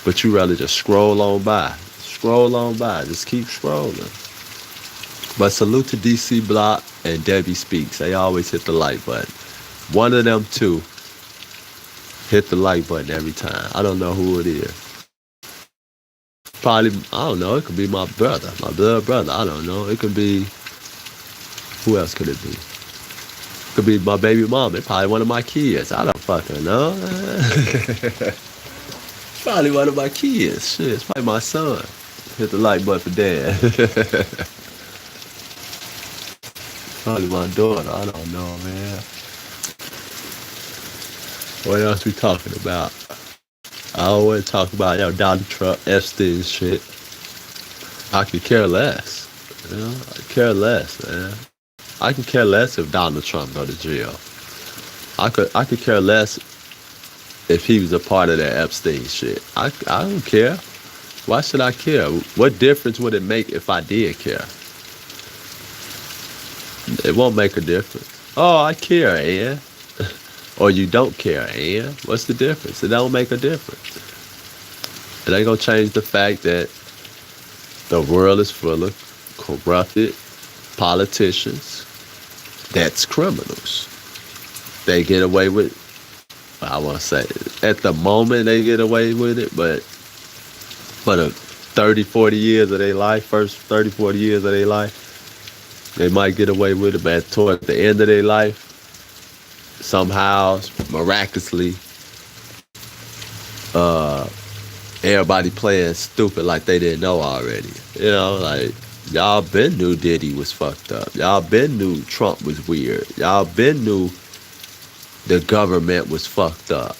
But you rather just scroll on by. Scroll on by. Just keep scrolling. But salute to DC Block and Debbie Speaks. They always hit the like button. One of them two hit the like button every time. I don't know who it is. Probably, I don't know. It could be my brother. My blood brother. I don't know. It could be, who else could it be? It could be my baby mom. It's probably one of my kids. I don't fucking know. Probably one of my kids. Shit, it's probably my son. Hit the like button for dad. Probably my daughter. I don't know, man. What else we talking about? I always talk about, Donald Trump, Epstein shit. I could care less. I care less, man. I can care less if Donald Trump go to jail. I could care less if he was a part of that Epstein shit. I don't care. Why should I care? What difference would it make if I did care? It won't make a difference. Oh, I care, Ann. Or you don't care, Ann. What's the difference? It don't make a difference. It ain't gonna change the fact that the world is full of corrupted politicians. That's criminals. They get away with, I want to say, at the moment they get away with it, but for the 30, 40 years of their life, first 30, 40 years of their life, they might get away with it, but toward the end of their life, somehow, miraculously, everybody playing stupid like they didn't know already. Like, y'all been knew Diddy was fucked up. Y'all been knew Trump was weird. Y'all been knew the government was fucked up.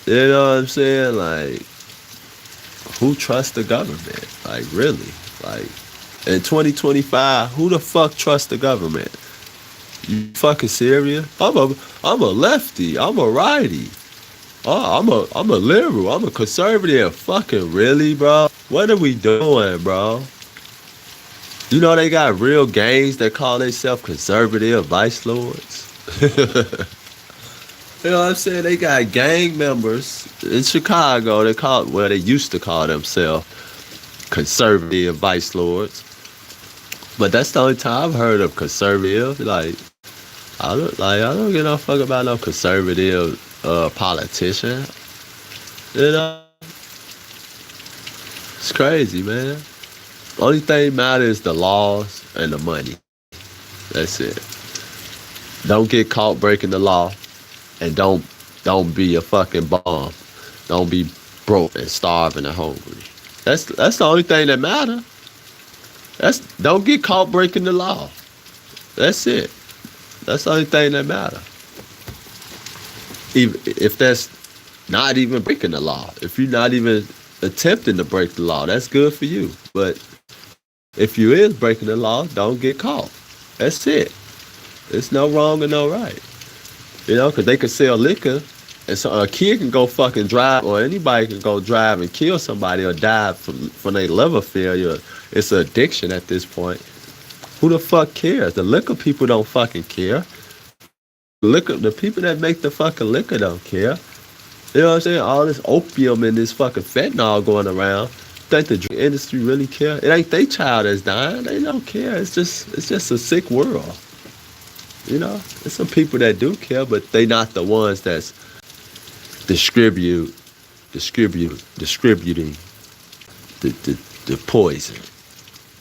You know what I'm saying? Like, who trusts the government? Like, really? Like, in 2025, who the fuck trusts the government? You fucking serious? I'm a lefty. I'm a righty. Oh, I'm a liberal. I'm a conservative. Fucking really, bro? What are we doing, bro? They got real gangs that call themselves conservative vice lords. You know what I'm saying? They got gang members in Chicago. They used to call themselves conservative vice lords. But that's the only time I've heard of conservative. Like, I don't give no fuck about no conservative politician. It's crazy, man. Only thing matters is the laws and the money. That's it. Don't get caught breaking the law, and don't be a fucking bum. Don't be broke and starving and hungry. That's the only thing that matters. Don't get caught breaking the law. That's it. That's the only thing that matters. If that's not even breaking the law, if you're not even attempting to break the law, that's good for you. But if you is breaking the law, don't get caught. That's it. There's no wrong and no right. Because they can sell liquor, and so a kid can go fucking drive, or anybody can go drive and kill somebody or die from their liver failure. It's an addiction at this point. Who the fuck cares? The liquor people don't fucking care. The people that make the fucking liquor don't care. You know what I'm saying? All this opium and this fucking fentanyl going around. Think the drug industry really care? It ain't their child that's dying. They don't care. It's just a sick world. There's some people that do care, but they not the ones that's distributing the poison.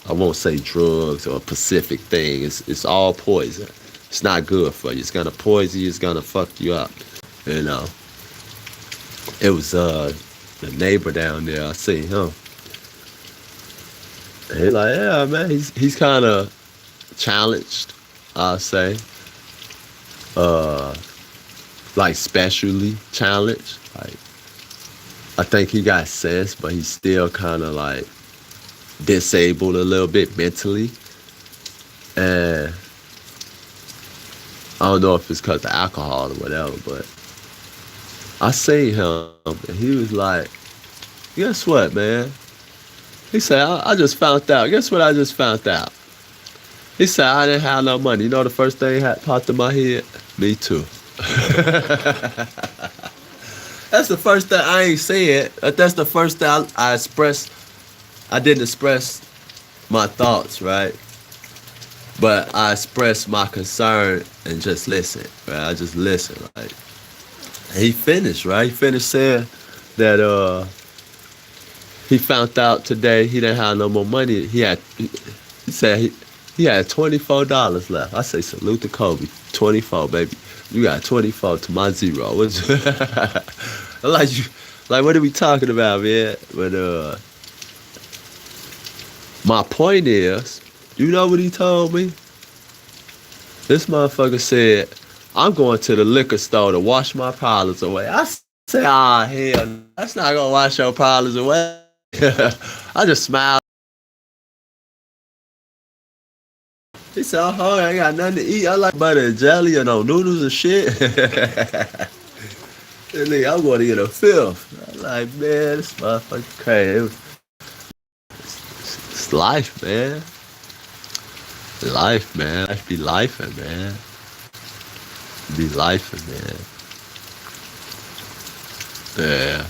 I won't say drugs or a specific thing. It's all poison. It's not good for you. It's gonna poison you. It's gonna fuck you up. It was the neighbor down there. I seen him. And he like, yeah, man, he's kind of challenged, I'll say. Uh, like specially challenged. Like I think he got sense, but he's still kind of like disabled a little bit mentally. And I don't know if it's because of alcohol or whatever, but I seen him and he was like, guess what, man? He said, I just found out. Guess what I just found out? He said, I didn't have no money. You know the first thing that popped in my head? Me too. That's the first thing I ain't said. That's the first thing I expressed. I didn't express my thoughts, right? But I expressed my concern and just listen, right? I just listen. Like he finished, right? He finished saying that he found out today he didn't have no more money. He said he had $24 left. I say salute to Kobe. 24, baby. You got 24 to my zero. Like you, like what are we talking about, man? But my point is, you know what he told me? This motherfucker said, I'm going to the liquor store to wash my problems away. I said, ah, hell, that's not gonna wash your problems away. I just smiled. He said, oh, I ain't got nothing to eat. I like butter and jelly and no noodles and shit. And nigga, I'm going to get a fifth. I'm like, man, this motherfucker crazy. It's life, man. Life, man. Life be lifing, man. Be lifing, man. Yeah.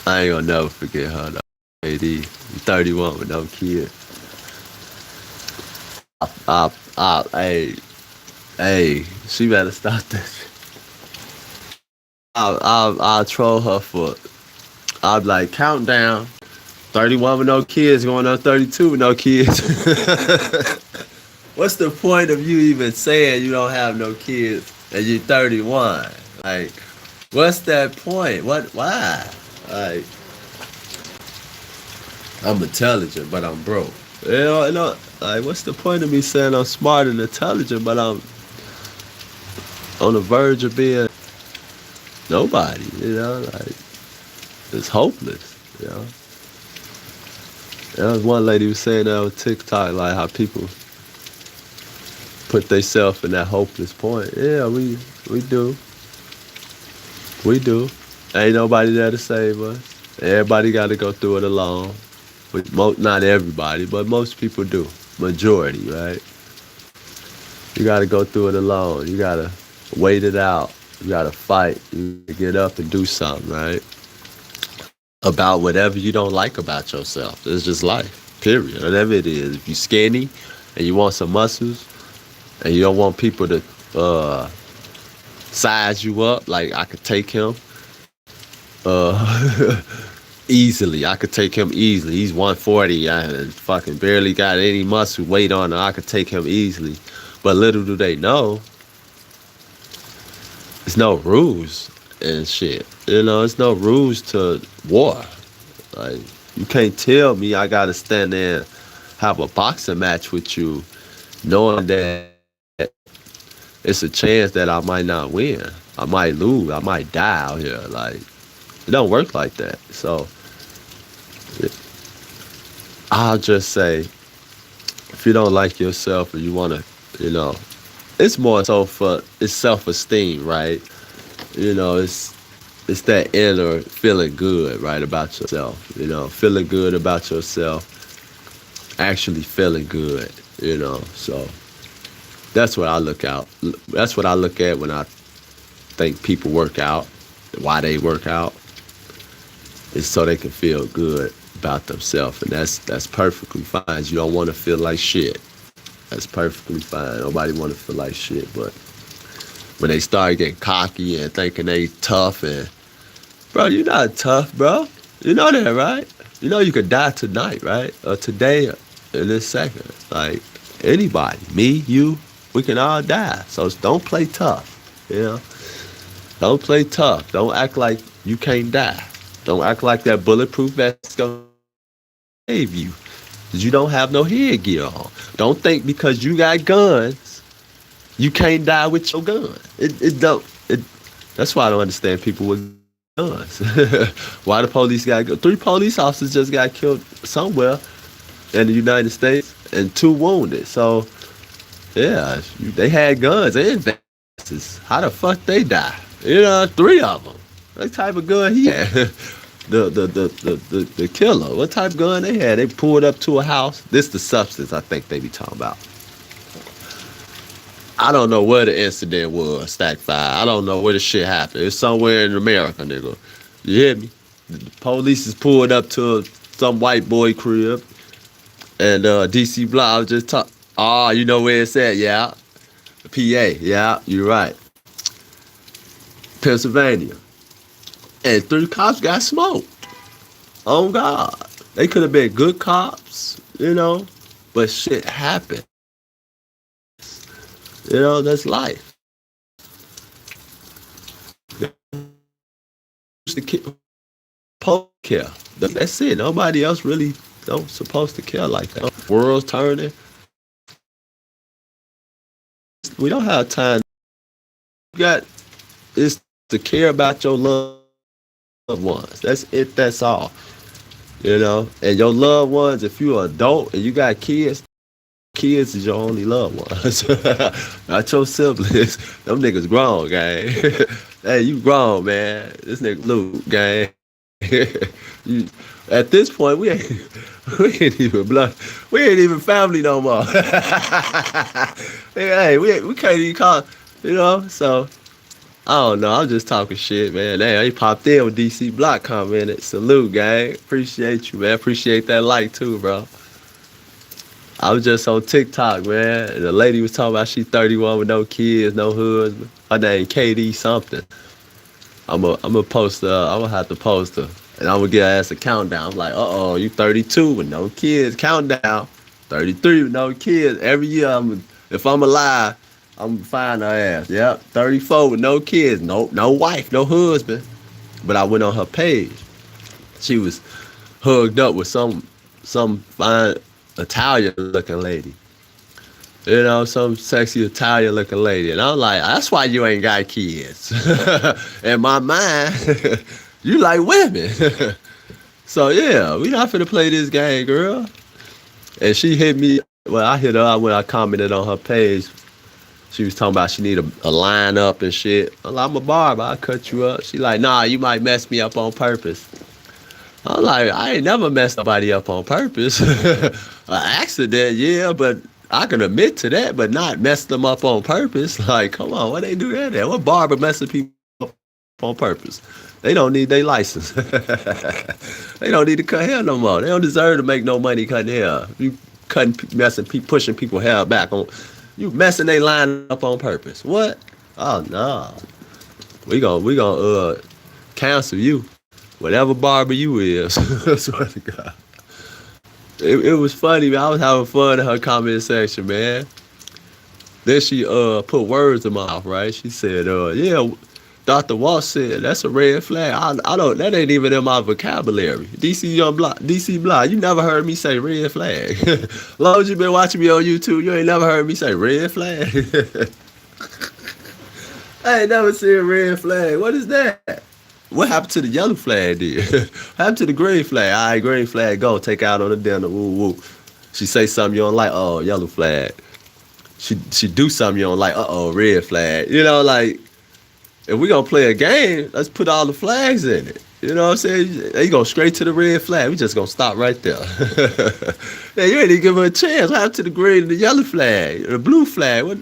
I ain't gonna never forget her, though. AD, 31 with no kid. Hey, she better stop this shit. I'll troll her for, I'll be like, countdown. 31 with no kids, going on 32 with no kids. What's the point of you even saying you don't have no kids and you're 31? Like, what's that point? Why? Like, I'm intelligent, but I'm broke. Like, what's the point of me saying I'm smart and intelligent, but I'm on the verge of being nobody, like, it's hopeless, There was one lady who was saying that on TikTok, like how people put themselves in that hopeless point. Yeah, we do. We do. Ain't nobody there to save us. Everybody got to go through it alone. Not everybody, but most people do. Majority, right? You got to go through it alone. You got to wait it out. You got to fight. You gotta get up and do something, right? About whatever you don't like about yourself. It's just life, period. Whatever it is. If you're skinny and you want some muscles and you don't want people to size you up, like I could take him easily. I could take him easily. He's 140 and fucking barely got any muscle weight on him. I could take him easily. But little do they know, there's no rules and shit. There's no rules to war. Like, you can't tell me I gotta stand there and have a boxing match with you knowing that it's a chance that I might not win. I might lose. I might die out here. Like, it don't work like that. So, I'll just say, if you don't like yourself or you wanna, it's more so it's self-esteem, right? It's that inner feeling good, right, about yourself. Feeling good about yourself, actually feeling good. So that's what I look out. That's what I look at when I think people work out. Why they work out is so they can feel good about themselves, and that's perfectly fine. You don't want to feel like shit. That's perfectly fine. Nobody want to feel like shit, but when they start getting cocky and thinking they tough, and bro, you're not tough, bro. You know that, right? You know you could die tonight, right? Or today, in this second. Like, anybody, me, you, we can all die. So don't play tough, Don't play tough. Don't act like you can't die. Don't act like that bulletproof vest gonna save you. Cause you don't have no headgear on. Don't think because you got guns, you can't die with your gun. It don't. That's why I don't understand people with guns. Why the police got 3 police officers just got killed somewhere in the United States and 2 wounded. So yeah, they had guns and vests. How the fuck they die? 3 of them. What type of gun he had? the killer. What type of gun they had? They pulled up to a house. This the substance I think they be talking about. I don't know where the incident was, Stack 5. I don't know where the shit happened. It's somewhere in America, nigga. You hear me? The police is pulled up to some white boy crib. And DC Block, I was just talking. Oh, you know where it's at? Yeah. PA. Yeah, you're right. Pennsylvania. And 3 cops got smoked. Oh, God. They could have been good cops, but shit happened. That's life. The care. That's it. Nobody else really don't supposed to care like that. World's turning. We don't have time. You got is to care about your loved ones. That's it. That's all. And your loved ones. If you're an adult and you got kids. Kids is your only loved ones. Not your siblings. Them niggas grown, gang. Hey, you grown, man. This nigga Luke, gang. At this point, we ain't even blood. We ain't even family no more. Hey, we can't even call, so I don't know. I'm just talking shit, man. Damn, he popped in with DC Block commented. Salute, gang. Appreciate you, man. Appreciate that like too, bro. I was just on TikTok, man. And the lady was talking about she 31 with no kids, no husband. Her name KD something. I'm gonna post her. I'm gonna have to post her. And I'm gonna get her ass a countdown. I'm like, you 32 with no kids. Countdown. 33 with no kids. Every year, if I'm alive, I'm gonna find her ass. Yep. 34 with no kids. No wife, no husband. But I went on her page. She was hugged up with some fine Italian looking lady. Some sexy Italian looking lady. And I'm like, that's why you ain't got kids. In my mind, you like women. So yeah, we not finna play this game, girl. And she hit me, well, I hit her when I commented on her page. She was talking about she need a line up and shit. I'm like, I'm a barber, I'll cut you up. She like, nah, you might mess me up on purpose. I'm like, I ain't never messed nobody up on purpose. An accident, yeah, but I can admit to that, but not mess them up on purpose. Like, come on, why they do that there? What barber messing people up on purpose? They don't need their license. They don't need to cut hair no more. They don't deserve to make no money cutting hair. You pushing people hair back on. You messing they line up on purpose. What? Oh no. We gonna cancel you. Whatever barber you is. I swear to God. It was funny, man. I was having fun in her comment section, man. Then she put words in my mouth, right? She said, yeah, Dr. Waltz said that's a red flag. I don't, that ain't even in my vocabulary. DC Block, you never heard me say red flag. Long as you been watching me on YouTube, you ain't never heard me say red flag. I ain't never seen a red flag. What is that? What happened to the yellow flag then? What happened to the green flag? All right, green flag, go. Take out on the dinner. Woo, woo. She say something you don't like. Oh, yellow flag. She do something you don't like. Red flag. Like, if we gonna play a game, let's put all the flags in it. You know what I'm saying? They go straight to the red flag. We just gonna stop right there. Yeah, you ain't even give her a chance. What happened to the green and the yellow flag? The blue flag? What?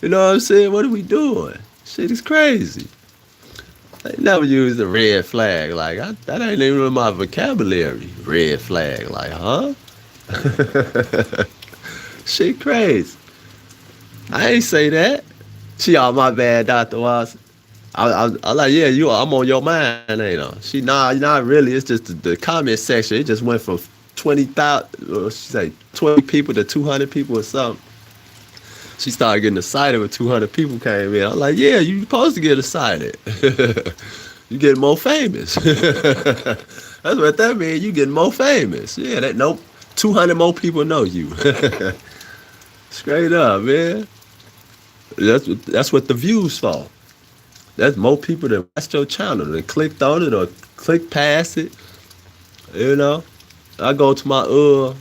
You know what I'm saying? What are we doing? Shit is crazy. They never use the red flag. Like, that ain't even in my vocabulary. Red flag. Like, huh? Shit crazy. I ain't say that. She all my bad, Dr. Watson. I like, yeah, I'm on your mind, ain't I? She, nah, not really. It's just the comment section. It just went from 20,000, she say 20 people to 200 people or something. She started getting excited when 200 people came in. I'm like, yeah, you supposed to get excited. You get more famous. That's what that means. You getting more famous. Yeah, that nope. 200 more people know you. Straight up, man. That's what the views for. That's more people that watched your channel, that clicked on it or clicked past it. You know, I go to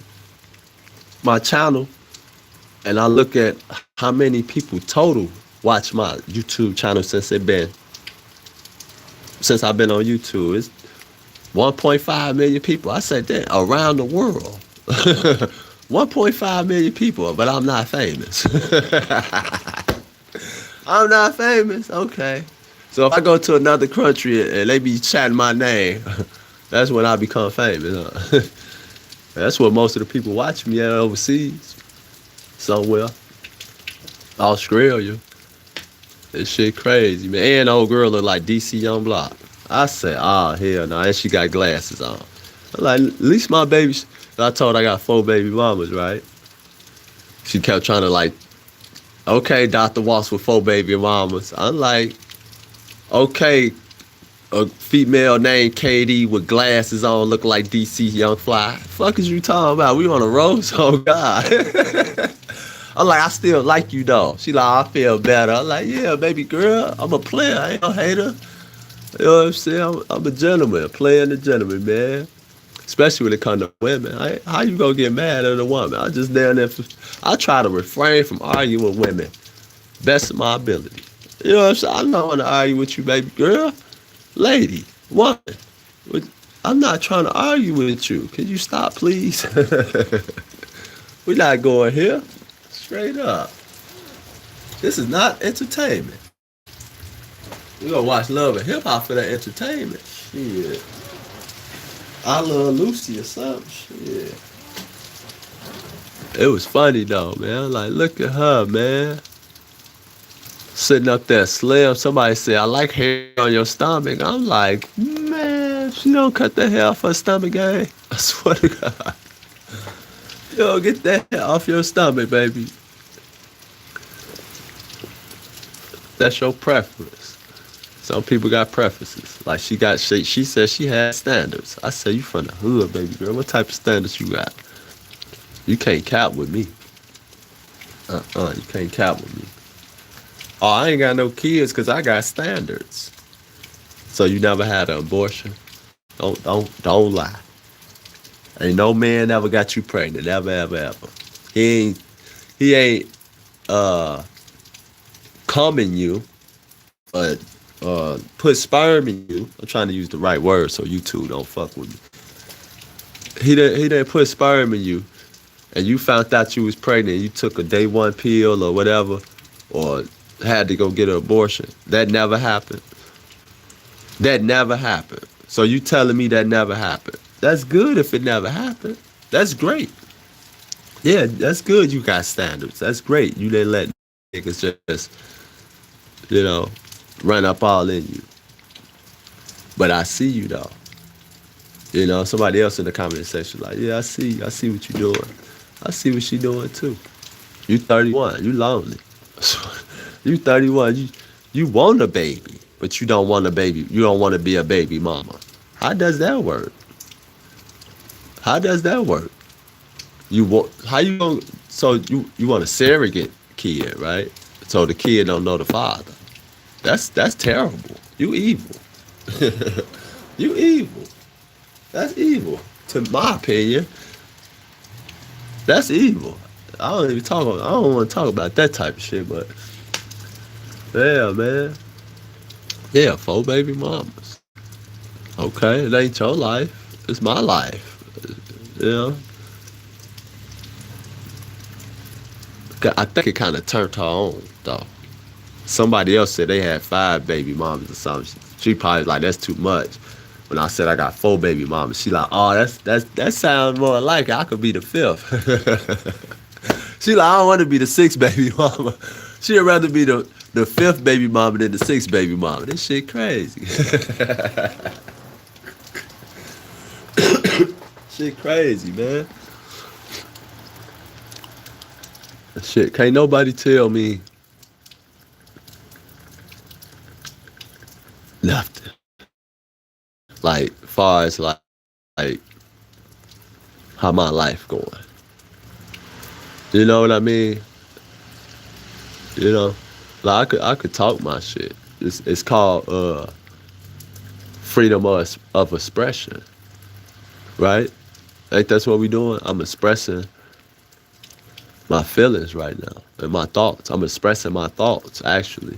my channel and I look at how many people total watch my YouTube channel since I've been on YouTube. It's 1.5 million people. I said that around the world. 1.5 million people, but I'm not famous. I'm not famous. Okay. So if I go to another country and they be chatting my name, that's when I become famous. Huh? That's what most of the people watch me at overseas. Somewhere. Australia. This shit crazy, man. And the old girl look like DC Young Block. I said, hell no. And she got glasses on. I'm like, at least my babies. I told her I got 4 baby mamas, right? She kept trying to like, okay, Dr. Waltz with 4 baby mamas. I'm like, okay, a female named Katie with glasses on, look like DC Young Fly. Fuck is you talking about? We on a road, so God. I'm like, I still like you though. She like, I feel better. I'm like, yeah, baby girl, I'm a player. I ain't no hater. You know what I'm saying? I'm a gentleman, a player and a gentleman, man. Especially when it comes to women. How you gonna get mad at a woman? I just down there. I try to refrain from arguing with women. Best of my ability. You know what I'm saying? I don't want to argue with you, baby girl. Lady, woman. I'm not trying to argue with you. Can you stop, please? We're not going here. Straight up. This is not entertainment. We're gonna watch Love and Hip Hop for that entertainment. Shit. I Love Lucy or something. Shit. It was funny though, man. Like, look at her, man. Sitting up there slim. Somebody said, I like hair on your stomach. I'm like, man, she don't cut the hair off her stomach, gang. I swear to God. Yo, get that hair off your stomach, baby. That's your preference. Some people got preferences. Like she said she had standards. I said, you from the hood, baby girl. What type of standards you got? You can't cap with me. You can't cap with me. Oh, I ain't got no kids because I got standards. So you never had an abortion? Don't lie. Ain't no man ever got you pregnant. Ever, ever, ever. He ain't coming you, but put sperm in you. I'm trying to use the right word so you two don't fuck with me. He didn't put sperm in you, and you found out you was pregnant. You took a day 1 pill or whatever, or had to go get an abortion. That never happened. That never happened. So you telling me that never happened? That's good if it never happened. That's great. Yeah, that's good. You got standards. That's great. You didn't let niggas just, run up all in you. But I see you though. Somebody else in the comment section like, yeah, I see what you doing. I see what she doing too. You 31, you lonely. You 31, you want a baby, but you don't want a baby. You don't want to be a baby mama. How does that work? How does that work? So you want a surrogate kid, right? So the kid don't know the father. That's terrible. You evil. You evil. That's evil. To my opinion, that's evil. I don't want to talk about that type of shit, but yeah, man. Yeah, 4 baby mamas. Okay, it ain't your life. It's my life. I think it kind of turned her on, though. Somebody else said they had 5 baby mamas or something. She probably like, that's too much. When I said I got 4 baby mamas, she like, oh, that sounds more like it. I could be the 5th. She like, I don't want to be the 6th baby mama. She'd rather be the 5th baby mama than the 6th baby mama. This shit crazy. Shit crazy, man. Shit, can't nobody tell me nothing. Like, far as like how my life going. You know what I mean? You know, like I could talk my shit. It's called freedom of expression, right? Like that's what we doing. I'm expressing my feelings right now and my thoughts. I'm expressing my thoughts actually,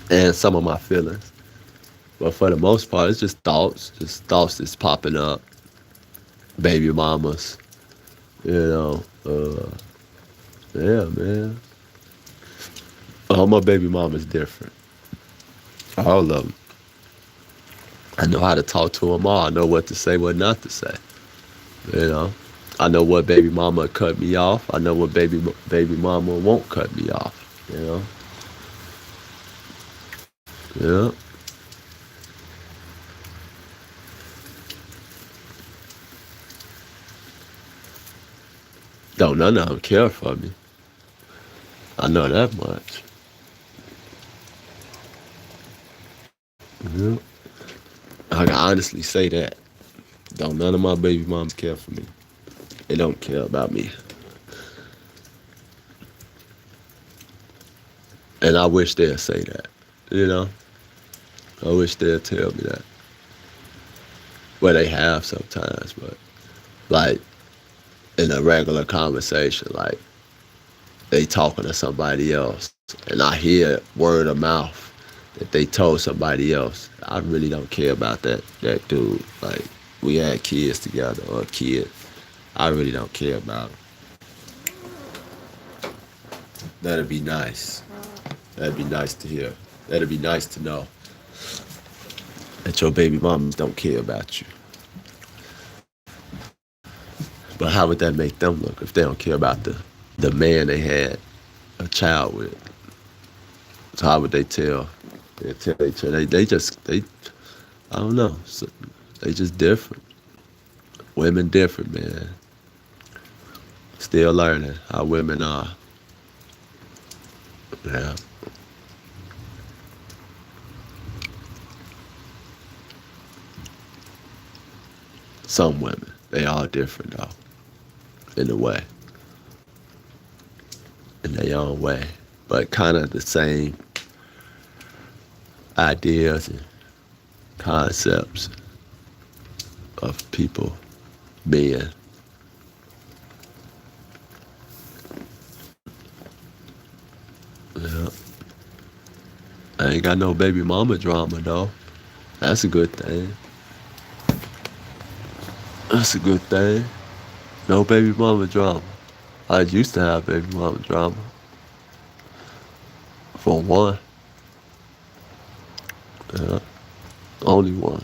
and some of my feelings. But for the most part, it's just thoughts that's popping up. Baby mamas, you know. Yeah, man. All my baby mamas different. All of them. I know how to talk to them all. I know what to say, what not to say. You know, I know what baby mama cut me off. I know what baby mama won't cut me off. You know, yeah. Don't none of them care for me. I know that much. Yeah. I can honestly say that. Don't none of my baby moms care for me. They don't care about me, and I wish they'd say that. You know, I wish they'd tell me that. Well, they have sometimes, but like in a regular conversation, like they talking to somebody else, and I hear word of mouth that they told somebody else. I really don't care about that dude. Like we had kids together or a kid. I really don't care about him. That'd be nice. That'd be nice to hear. That'd be nice to know that your baby mamas don't care about you. But how would that make them look if they don't care about the man they had a child with? So how would they tell? They tell each other. They I don't know. So they just different. Women different, man. Still learning how women are. Yeah. Some women. They all different though. In a way. In their own way. But kind of the same ideas and concepts of people being. Yeah. I ain't got no baby mama drama though. That's a good thing. That's a good thing. No baby mama drama. I used to have baby mama drama. For one. Yeah. Only one.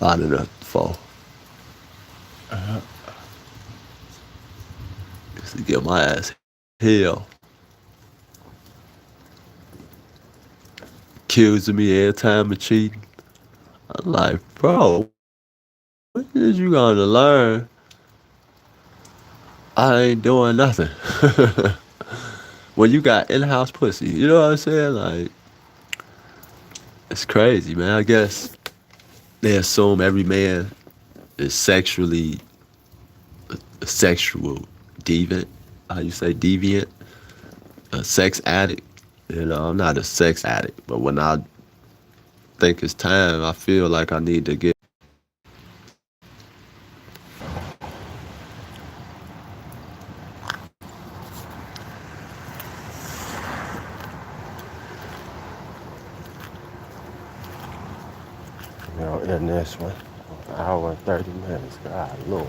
Out of the four. Used to get my ass hell. Accusing me every time of cheating. I'm like, bro, when is you gonna learn I ain't doing nothing? When you got in-house pussy, you know what I'm saying? Like, it's crazy, man. I guess they assume every man is a sexual deviant. How you say deviant? A sex addict. You know, I'm not a sex addict, but when I think it's time, I feel like I need to get. You know, in this one, hour and 30 minutes. God, Lord.